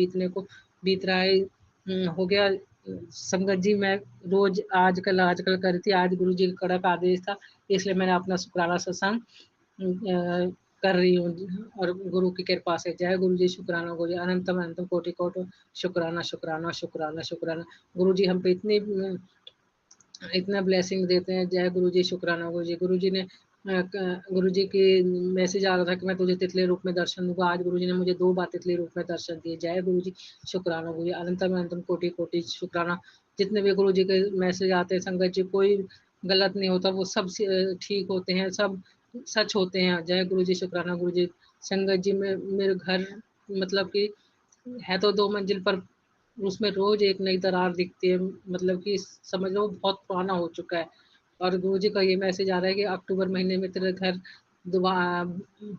बीत रहा है, हो गया। संगत जी मैं रोज आजकल कर रही थी, आज गुरु जी का कड़क आदेश था, इसलिए मैंने अपना शुक्राना सत्संग कर रही हूँ और गुरु की कृपा से। जय गुरु जी, शुक्राना गुरु जी, अनंतम अनंतम कोटि कोटि शुक्राना शुक्राना शुक्राना शुक्राना। गुरु जी हम पे इतना ब्लेसिंग देते हैं। जय गुरु जी, शुक्राना गुरु जी। गुरु जी की मैसेज आ रहा था कि मैं तुझे तितली रूप में दर्शन दूंगा। आज गुरु जी ने मुझे 2 बार तितली रूप में दर्शन दिए। जय गुरु जी, शुक्राना गुरु जी, अनंतम अनंतम कोटि कोटि शुक्राना। जितने भी गुरु जी के मैसेज आते हैं संगत जी, कोई गलत नहीं होता, वो सब ठीक होते हैं, सब सच होते हैं। जय गुरु जी, शुक्राना गुरु जी। संगत जी में मेरे घर मतलब कि है तो 2 मंजिल पर उसमें रोज एक नई दरार दिखती है, मतलब कि समझ लो बहुत पुराना हो चुका है। और गुरु जी का ये मैसेज आ रहा है कि अक्टूबर महीने में तेरा घर दोबारा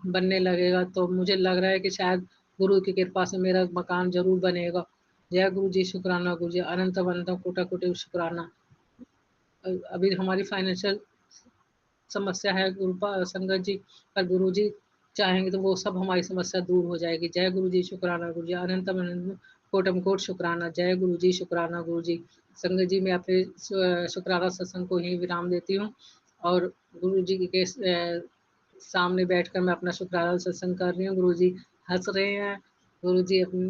बनने लगेगा, तो मुझे लग रहा है कि शायद गुरु की कृपा से मेरा मकान जरूर बनेगा। जय गुरु जी, शुक्राना गुरु जी, अनंतम अनंतम कोटि कोटि शुक्राना। अभी हमारी फाइनेंशियल समस्या है संगत जी, पर गुरु जी चाहेंगे तो वो सब हमारी समस्या दूर हो जाएगी। जय गुरु जी, शुक्राना गुरु जी, अनंतम अनंत कोटम कोट शुक्राना। जय गुरु जी, शुक्राना गुरु जी। संगत जी मैं अपने शुक्राना सत्संग को ही विराम देती हूँ और गुरु जी के सामने बैठकर मैं अपना शुक्राना सत्संग कर रही हूँ। गुरु जी हंस रहे हैं। गुरु जी अपनी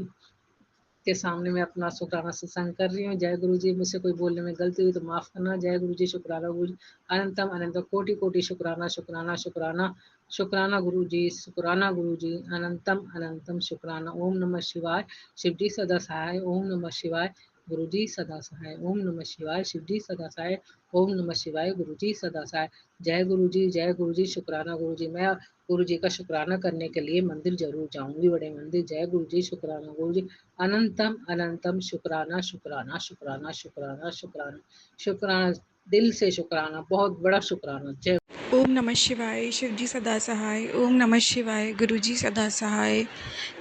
के सामने मैं अपना शुक्राना सत्संग कर रही हूँ। जय गुरु जी, मुझसे कोई बोलने में गलती हुई तो माफ़ करना। जय गुरु जी, शुक्राना गुरु जी, अनंतम अनंत कोटि कोटि शुक्राना शुक्राना शुक्राना। शुक्राना गुरु जी, शुक्राना गुरु जी, अनंतम अनंतम शुक्राना। ओम नमः शिवाय, शिव जी सदा सहाय। ओम नमः शिवाय, गुरु जी सदा सहाय। ओम नमः शिवाय, शिव जी सदा सहाय। ओम नमः शिवाय, गुरु जी सदा सहाय। जय गुरु जी, जय गुरु जी, शुक्राना गुरु जी। मैं गुरु जी का शुक्राना करने के लिए मंदिर जरूर जाऊंगी, बड़े मंदिर। जय गुरु जी, शुक्राना गुरु जी, अनंतम अनंतम शुक्राना शुक्राना शुक्राना शुक्राना शुक्राना शुक्राना। दिल से शुक्राना, बहुत बड़ा शुक्राना। जय ओम नमः शिवाय, शिव जी सदा सहाय। ओम नमः शिवाय, गुरु जी सदा सहाय।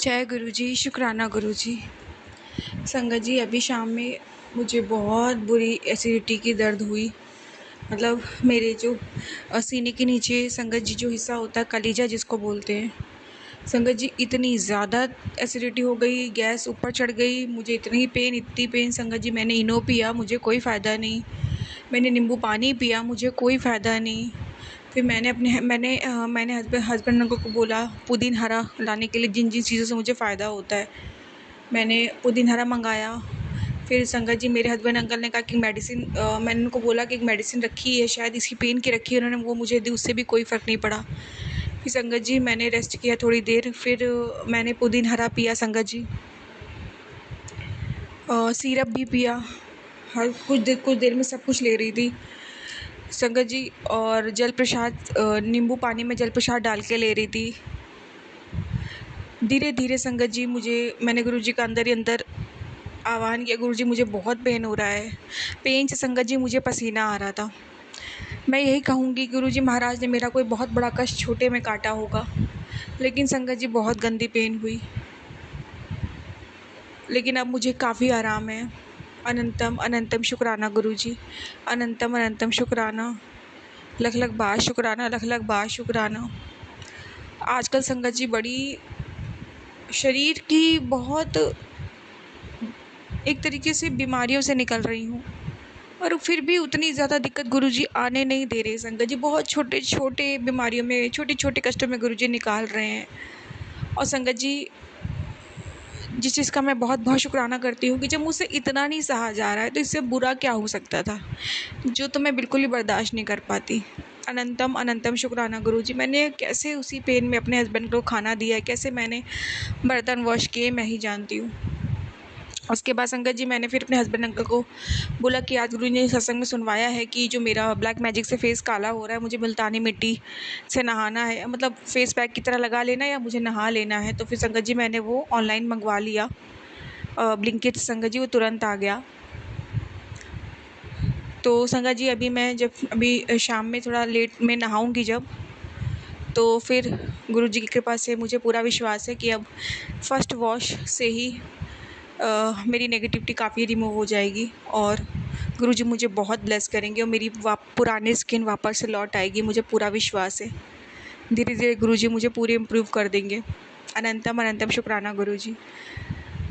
जय गुरु जी, शुक्राना गुरु जी। संगत जी अभी शाम में मुझे बहुत बुरी एसिडिटी की दर्द हुई, मतलब मेरे जो सीने के नीचे संगत जी जो हिस्सा होता है कलीजा जिसको बोलते हैं, संगत जी इतनी ज़्यादा एसिडिटी हो गई, गैस ऊपर चढ़ गई, मुझे इतनी पेन संगत जी। मैंने इनो पिया, मुझे कोई फ़ायदा नहीं। मैंने नींबू पानी पिया, मुझे कोई फ़ायदा नहीं। फिर मैंने हस्बैंड अंकल को बोला पुदीन हरा लाने के लिए, जिन जिन चीज़ों से मुझे फ़ायदा होता है। मैंने पुदीन हरा मंगाया। फिर संगत जी मेरे हस्बैंड अंकल ने कहा कि मैंने उनको बोला कि एक मेडिसिन रखी है, शायद इसकी पेन की रखी है, उन्होंने वो मुझे दी, उससे भी कोई फ़र्क नहीं पड़ा। फिर संगत जी मैंने रेस्ट किया थोड़ी देर, फिर मैंने पुदीन हरा पिया संगत जी, सिरप भी पिया। हर कुछ देर में सब कुछ ले रही थी संगत जी, और जल प्रसाद नींबू पानी में जल प्रसाद डाल के ले रही थी। धीरे धीरे संगत जी मैंने गुरु जी का अंदर ही अंदर आह्वान किया, गुरु जी मुझे बहुत पेन हो रहा है। पेन से संगत जी मुझे पसीना आ रहा था। मैं यही कहूँगी गुरु जी महाराज ने मेरा कोई बहुत बड़ा कष्ट छोटे में काटा होगा, लेकिन संगत जी बहुत गंदी पेन हुई, लेकिन अब मुझे काफ़ी आराम है। अनंतम अनंतम शुक्राना गुरु जी, अनंतम अनंतम शुक्राना, लख लख बार शुक्राना, लख लख बार शुक्राना। आजकल संगत जी बड़ी शरीर की बहुत एक तरीके से बीमारियों से निकल रही हूँ, और फिर भी उतनी ज़्यादा दिक्कत गुरुजी आने नहीं दे रहे संगत जी। बहुत छोटे छोटे बीमारियों में, छोटे छोटे कष्टों में गुरुजी निकाल रहे हैं। और संगत जी जिस चीज़ का मैं बहुत बहुत शुक्राना करती हूँ कि जब मुझसे इतना नहीं सहा जा रहा है तो इससे बुरा क्या हो सकता था, जो तो मैं बिल्कुल ही बर्दाश्त नहीं कर पाती। अनंतम अनंतम शुक्राना गुरुजी। मैंने कैसे उसी पेन में अपने हस्बैंड को खाना दिया है, कैसे मैंने बर्तन वॉश किए, मैं ही जानती हूँ। उसके बाद संगत जी मैंने फिर अपने हस्बैंड अंकल को बोला कि आज गुरु ने सत्संग में सुनवाया है कि जो मेरा ब्लैक मैजिक से फेस काला हो रहा है, मुझे मुल्तानी मिट्टी से नहाना है, मतलब फेस पैक की तरह लगा लेना या मुझे नहा लेना है। तो फिर संगत जी मैंने वो ऑनलाइन मंगवा लिया, ब्लिंकिट संगत जी, वो तुरंत आ गया। तो संगत जी अभी शाम में थोड़ा लेट में नहाऊंगी जब, तो फिर गुरुजी की कृपा से मुझे पूरा विश्वास है कि अब फर्स्ट वॉश से ही मेरी नेगेटिविटी काफ़ी रिमूव हो जाएगी और गुरुजी मुझे बहुत ब्लेस करेंगे और मेरी पुरानी स्किन वापस से लौट आएगी, मुझे पूरा विश्वास है। धीरे धीरे गुरुजी मुझे पूरे इम्प्रूव कर देंगे। अनंतम अनंतम शुक्राना गुरुजी,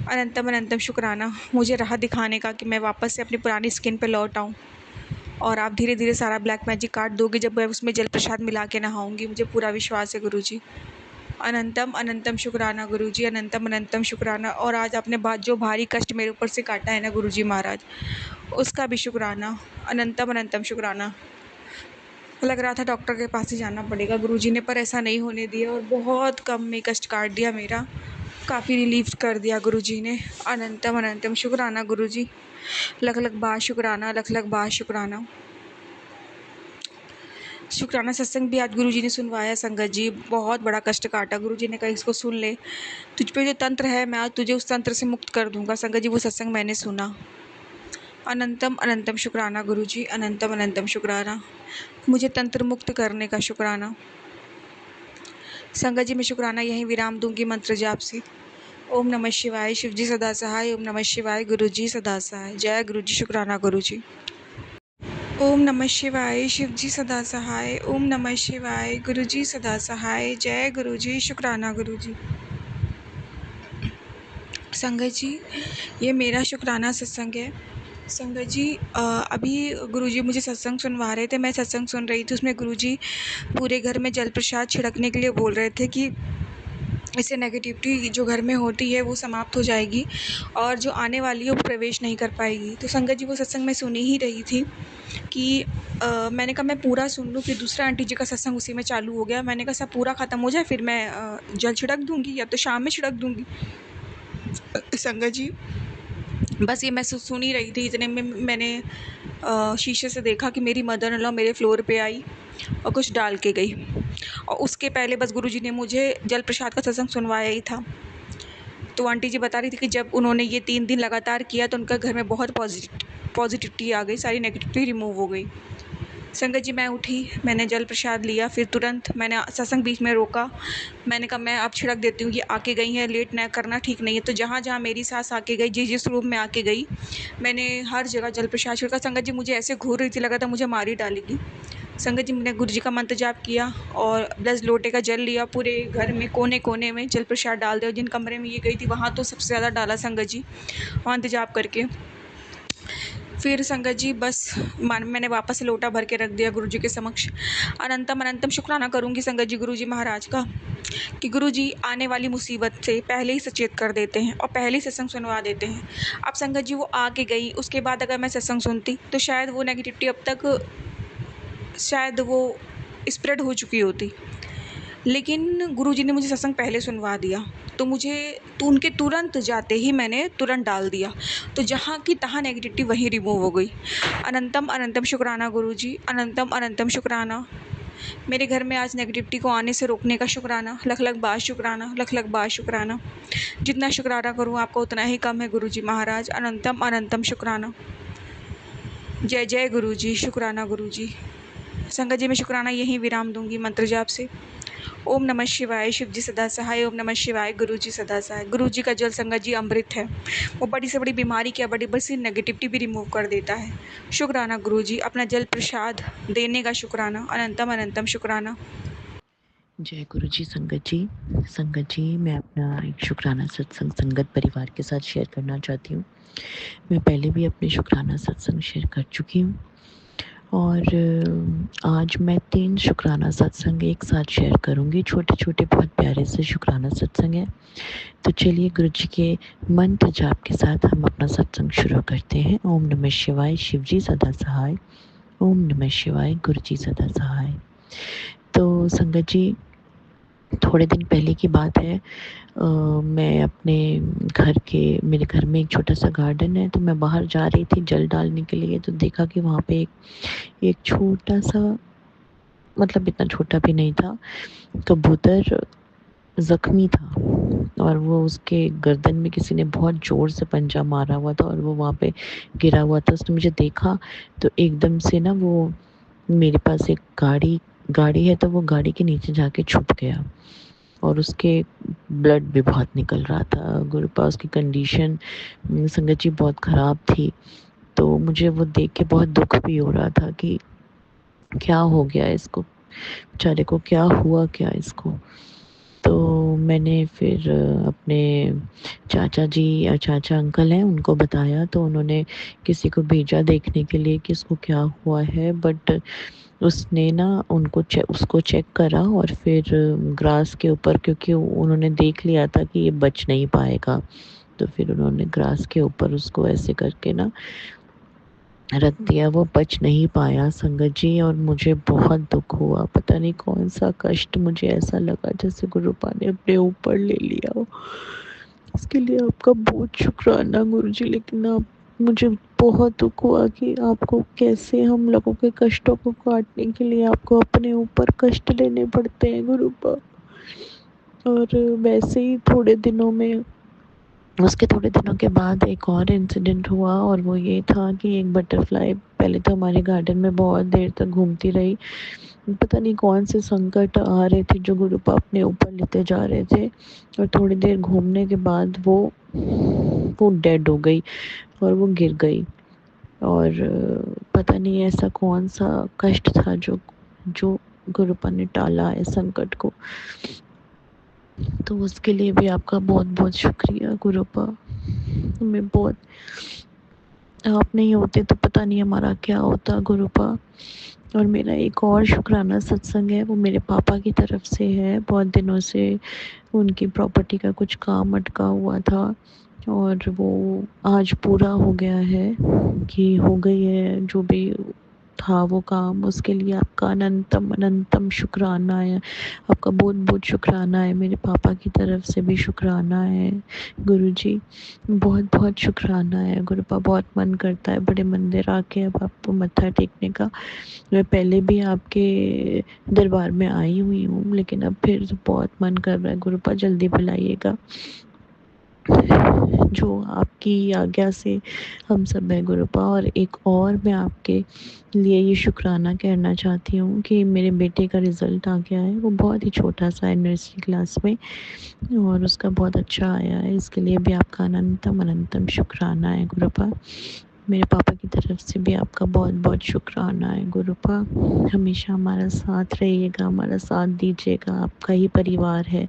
अनंतम अनंतम शुक्राना मुझे राह दिखाने का कि मैं वापस से अपनी पुरानी स्किन पे लौट आऊँ और आप धीरे धीरे सारा ब्लैक मैजिक काट दोगे जब मैं उसमें जल प्रसाद मिला के नहाऊंगी, मुझे पूरा विश्वास है गुरुजी। अनंतम अनंतम शुक्राना गुरुजी, अनंतम अनंतम शुक्राना। और आज आपने जो भारी कष्ट मेरे ऊपर से काटा है ना गुरुजी महाराज, उसका भी शुक्राना, अनंतम अनंतम शुक्राना। लग रहा था डॉक्टर के पास ही जाना पड़ेगा गुरुजी ने, पर ऐसा नहीं होने दिया और बहुत कम में कष्ट काट दिया मेरा, काफ़ी रिलीफ कर दिया गुरुजी ने। अनंतम अनंतम शुक्राना गुरुजी, लख लख बार शुक्राना, लख लख बार शुक्राना। शुक्राना सत्संग भी आज गुरुजी ने सुनवाया संगत जी, बहुत बड़ा कष्ट काटा। गुरुजी ने कहा इसको सुन ले, तुझ पे जो तंत्र है मैं आज तुझे उस तंत्र से मुक्त कर दूंगा। संगत जी वो सत्संग मैंने सुना। अनंतम अनंतम शुक्राना गुरुजी, अनंतम अनंतम शुक्राना, मुझे तंत्र मुक्त करने का शुक्राना। संगत जी मैं शुक्राना यहीं विराम दूंगी मंत्र जाप से। ओम नमः शिवाय, शिवजी सदा सहाय। ओम नमः शिवाय, गुरुजी सदा सहाय। जय गुरुजी, शुक्राना गुरुजी। ओम नमः शिवाय, शिवजी सदा सहाय। ओम नमः शिवाय, गुरुजी सदा सहाय। जय गुरुजी, शुक्राना गुरुजी। संगत जी ये मेरा शुक्राना सत्संग है। संगत जी अभी गुरुजी मुझे सत्संग सुनवा रहे थे, मैं सत्संग सुन रही थी, उसमें गुरुजी पूरे घर में जल प्रसाद छिड़कने के लिए बोल रहे थे कि इससे नेगेटिविटी जो घर में होती है वो समाप्त हो जाएगी और जो आने वाली है वो प्रवेश नहीं कर पाएगी। तो संगत जी वो सत्संग मैं सुनी ही रही थी कि मैंने कहा मैं पूरा सुन लूँ, फिर दूसरा आंटी जी का सत्संग उसी में चालू हो गया। मैंने कहा सब पूरा ख़त्म हो जाए फिर मैं जल छिड़क दूँगी या तो शाम में छिड़क दूँगी। संगत जी बस ये मैं सुन ही रही थी, इतने में मैंने शीशे से देखा कि मेरी मदर इन लॉ मेरे फ्लोर पे आई और कुछ डाल के गई, और उसके पहले बस गुरुजी ने मुझे जल प्रसाद का सत्संग सुनवाया ही था। तो आंटी जी बता रही थी कि जब उन्होंने ये 3 दिन लगातार किया तो उनका घर में बहुत पॉजिटिविटी आ गई, सारी नेगेटिविटी रिमूव हो गई। संगत जी मैं उठी, मैंने जल प्रसाद लिया, फिर तुरंत मैंने सत्संग बीच में रोका। मैंने कहा मैं अब छिड़क देती हूँ, ये आके गई हैं, लेट ना करना ठीक नहीं है। तो जहाँ जहाँ मेरी सास आके गई, जिस रूम में आके गई, मैंने हर जगह जल प्रसाद छिड़का। संगत जी मुझे ऐसे घूर रही थी, लगा था मुझे मार ही डालेगी। संगत जी मैंने गुरु जी का मंत्र जाप किया और 10 लोटे का जल लिया, पूरे घर में कोने कोने में जल प्रसाद डाल दिया। जिन कमरे में ये गई थी वहाँ तो सबसे ज़्यादा डाला संगत जी, मंत्र जाप करके। फिर संगत जी बस मैंने वापस से लोटा भर के रख दिया गुरुजी के समक्ष। अनंतम अनंतम शुक्राना करूँगी संगत जी गुरुजी महाराज का कि गुरुजी आने वाली मुसीबत से पहले ही सचेत कर देते हैं और पहले ही सत्संग सुनवा देते हैं। अब संगत जी वो आके गई, उसके बाद अगर मैं सत्संग सुनती तो शायद वो नेगेटिविटी अब तक शायद वो स्प्रेड हो चुकी होती, लेकिन गुरुजी ने मुझे सत्संग पहले सुनवा दिया तो उनके तुरंत जाते ही मैंने तुरंत डाल दिया, तो जहाँ की तहाँ नेगेटिविटी वहीं रिमूव हो गई। अनंतम अनंतम शुक्राना गुरुजी, अनंतम अनंतम शुक्राना। मेरे घर में आज नेगेटिविटी को आने से रोकने का शुक्राना, लख लख बार शुक्राना, लख लख बार शुक्राना। जितना शुक्राना करूँ आपका उतना ही कम है गुरुजी महाराज। अनंतम अनंतम शुक्राना। जय जय गुरुजी, शुक्राना गुरुजी। संगत जी मैं शुक्राना यहीं विराम दूंगी मंत्र जाप से। ओम नमः शिवाय, शिवजी सदा सहाय। ओम नमः शिवाय, गुरुजी सदा सहाय। गुरुजी का जल संगत जी अमृत है, वो बड़ी से बड़ी बीमारी क्या बड़ी बड़ी नेगेटिविटी भी रिमूव कर देता है। शुक्राना गुरुजी, अपना जल प्रसाद देने का शुक्राना, अनंतम अनंतम शुक्राना। जय गुरु जी। संगत जी मैं अपना एक शुक्राना सत्संग संगत परिवार के साथ शेयर करना चाहती हूँ। मैं पहले भी अपने शुक्राना सत्संग शेयर कर चुकी हूँ और आज मैं 3 शुक्राना सत्संग एक साथ शेयर करूँगी। छोटे छोटे बहुत प्यारे से शुक्राना सत्संग है। तो चलिए गुरु जी के मंत्र जाप के साथ हम अपना सत्संग शुरू करते हैं। ओम नमः शिवाय, शिवजी सदा सहाय। ओम नमः शिवाय, गुरु जी सदा सहाय। तो संगत जी थोड़े दिन पहले की बात है, मैं अपने मेरे घर में एक छोटा सा गार्डन है, तो मैं बाहर जा रही थी जल डालने के लिए, तो देखा कि वहाँ पे एक छोटा सा, मतलब इतना छोटा भी नहीं था, कबूतर ज़ख्मी था और वो उसके गर्दन में किसी ने बहुत ज़ोर से पंजा मारा हुआ था और वो वहाँ पे गिरा हुआ था। उसने मुझे देखा तो एकदम से ना वो मेरे पास एक गाड़ी गाड़ी है तो वो गाड़ी के नीचे जाके छुप गया और उसके ब्लड भी बहुत निकल रहा था। गुरुपा उसकी कंडीशन संगत जी बहुत ख़राब थी, तो मुझे वो देख के बहुत दुख भी हो रहा था कि क्या हो गया इसको, बेचारे को क्या हुआ क्या इसको। तो मैंने फिर अपने चाचा जी या चाचा अंकल हैं उनको बताया, तो उन्होंने किसी को भेजा देखने के लिए कि इसको क्या हुआ है। बट उसने ना उसको चेक करा और फिर ग्रास के ऊपर, क्योंकि उन्होंने देख लिया था कि ये बच नहीं पाएगा, तो फिर उन्होंने ग्रास के ऊपर उसको ऐसे करके ना रख दिया। वो बच नहीं पाया संगत जी, और मुझे बहुत दुख हुआ। पता नहीं कौन सा कष्ट, मुझे ऐसा लगा जैसे गुरुपा ने अपने ऊपर ले लिया हो। इसके लिए आपका बहुत शुक्राना गुरुजी। लेकिन आप, मुझे बहुत दुख हुआ कि आपको कैसे हम लोगों के कष्टों को काटने के लिए आपको अपने ऊपर कष्ट लेने पड़ते हैं गुरुपा। और वैसे ही उसके थोड़े दिनों के बाद एक और इंसिडेंट हुआ, और वो ये था कि एक बटरफ्लाई पहले तो हमारे गार्डन में बहुत देर तक घूमती रही। पता नहीं कौन से संकट आ रहे थे जो गुरुपा अपने ऊपर लेते जा रहे थे, और थोड़ी देर घूमने के बाद वो डेड हो गई और वो गिर गई। और पता नहीं ऐसा कौन सा कष्ट था जो जो गुरुपा ने टाला है संकट को। तो उसके लिए भी आपका बहुत बहुत शुक्रिया गुरुपा। हमें बहुत, आप नहीं होते तो पता नहीं हमारा क्या होता गुरुपा। और मेरा एक और शुक्राना सत्संग है, वो मेरे पापा की तरफ से है। बहुत दिनों से उनकी प्रॉपर्टी का कुछ काम अटका हुआ था, और वो आज पूरा हो गया है, कि हो गई है जो भी था वो काम। उसके लिए आपका अनंतम अनंतम शुक्राना है। आपका बहुत बहुत शुक्राना है, मेरे पापा की तरफ से भी शुक्राना है गुरुजी। बहुत बहुत शुक्राना है गुरुपा। बहुत मन करता है बड़े मंदिर आके अब आपको मत्था टेकने का। मैं पहले भी आपके दरबार में आई हुई हूँ, लेकिन अब फिर बहुत मन कर रहा है गुरुपा, जल्दी बुलाइएगा। जो आपकी आज्ञा से हम सब है गुरुपा। और एक और मैं आपके लिए ये शुक्राना कहना चाहती हूँ कि मेरे बेटे का रिज़ल्ट आ गया है। वो बहुत ही छोटा सा है, नर्सरी क्लास में, और उसका बहुत अच्छा आया है। इसके लिए भी आपका अनंतम अनंतम शुक्राना है गुरुपा। मेरे पापा की तरफ से भी आपका बहुत बहुत शुक्राना है गुरुपा। हमेशा हमारा साथ रहिएगा, हमारा साथ दीजिएगा। आपका ही परिवार है,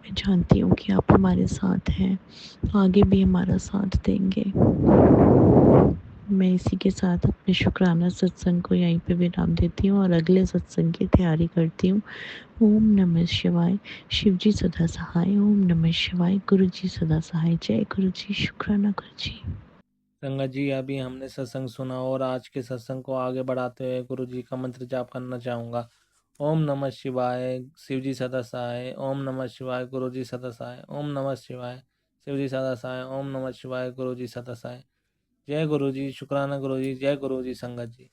मैं जानती हूँ कि आप हमारे साथ हैं, आगे भी हमारा साथ देंगे। मैं इसी के साथ अपने शुक्राना सत्संग को यहीं पे विराम देती हूँ और अगले सत्संग की तैयारी करती हूँ। ओम नमः शिवाय। शिव जी सदा सहाय। ओम नमः शिवाय। गुरु जी सदा सहाय। जय गुरु जी। शुक्राना गुरु जी। संगत जी, अभी हमने सत्संग सुना और आज के सत्संग को आगे बढ़ाते हुए गुरु जी का मंत्र जाप करना चाहूँगा। ओम नमः शिवाय, शिव जी सदा सहाय। ओम नमः शिवाय, गुरु जी सदा सहाय। ओम नमः शिवाय, शिव जी सदा सहाय। ओम नमः शिवाय, गुरु जी सदा सहाय। जय गुरु जी। शुक्राना गुरु जी। जय गुरु जी संगत जी।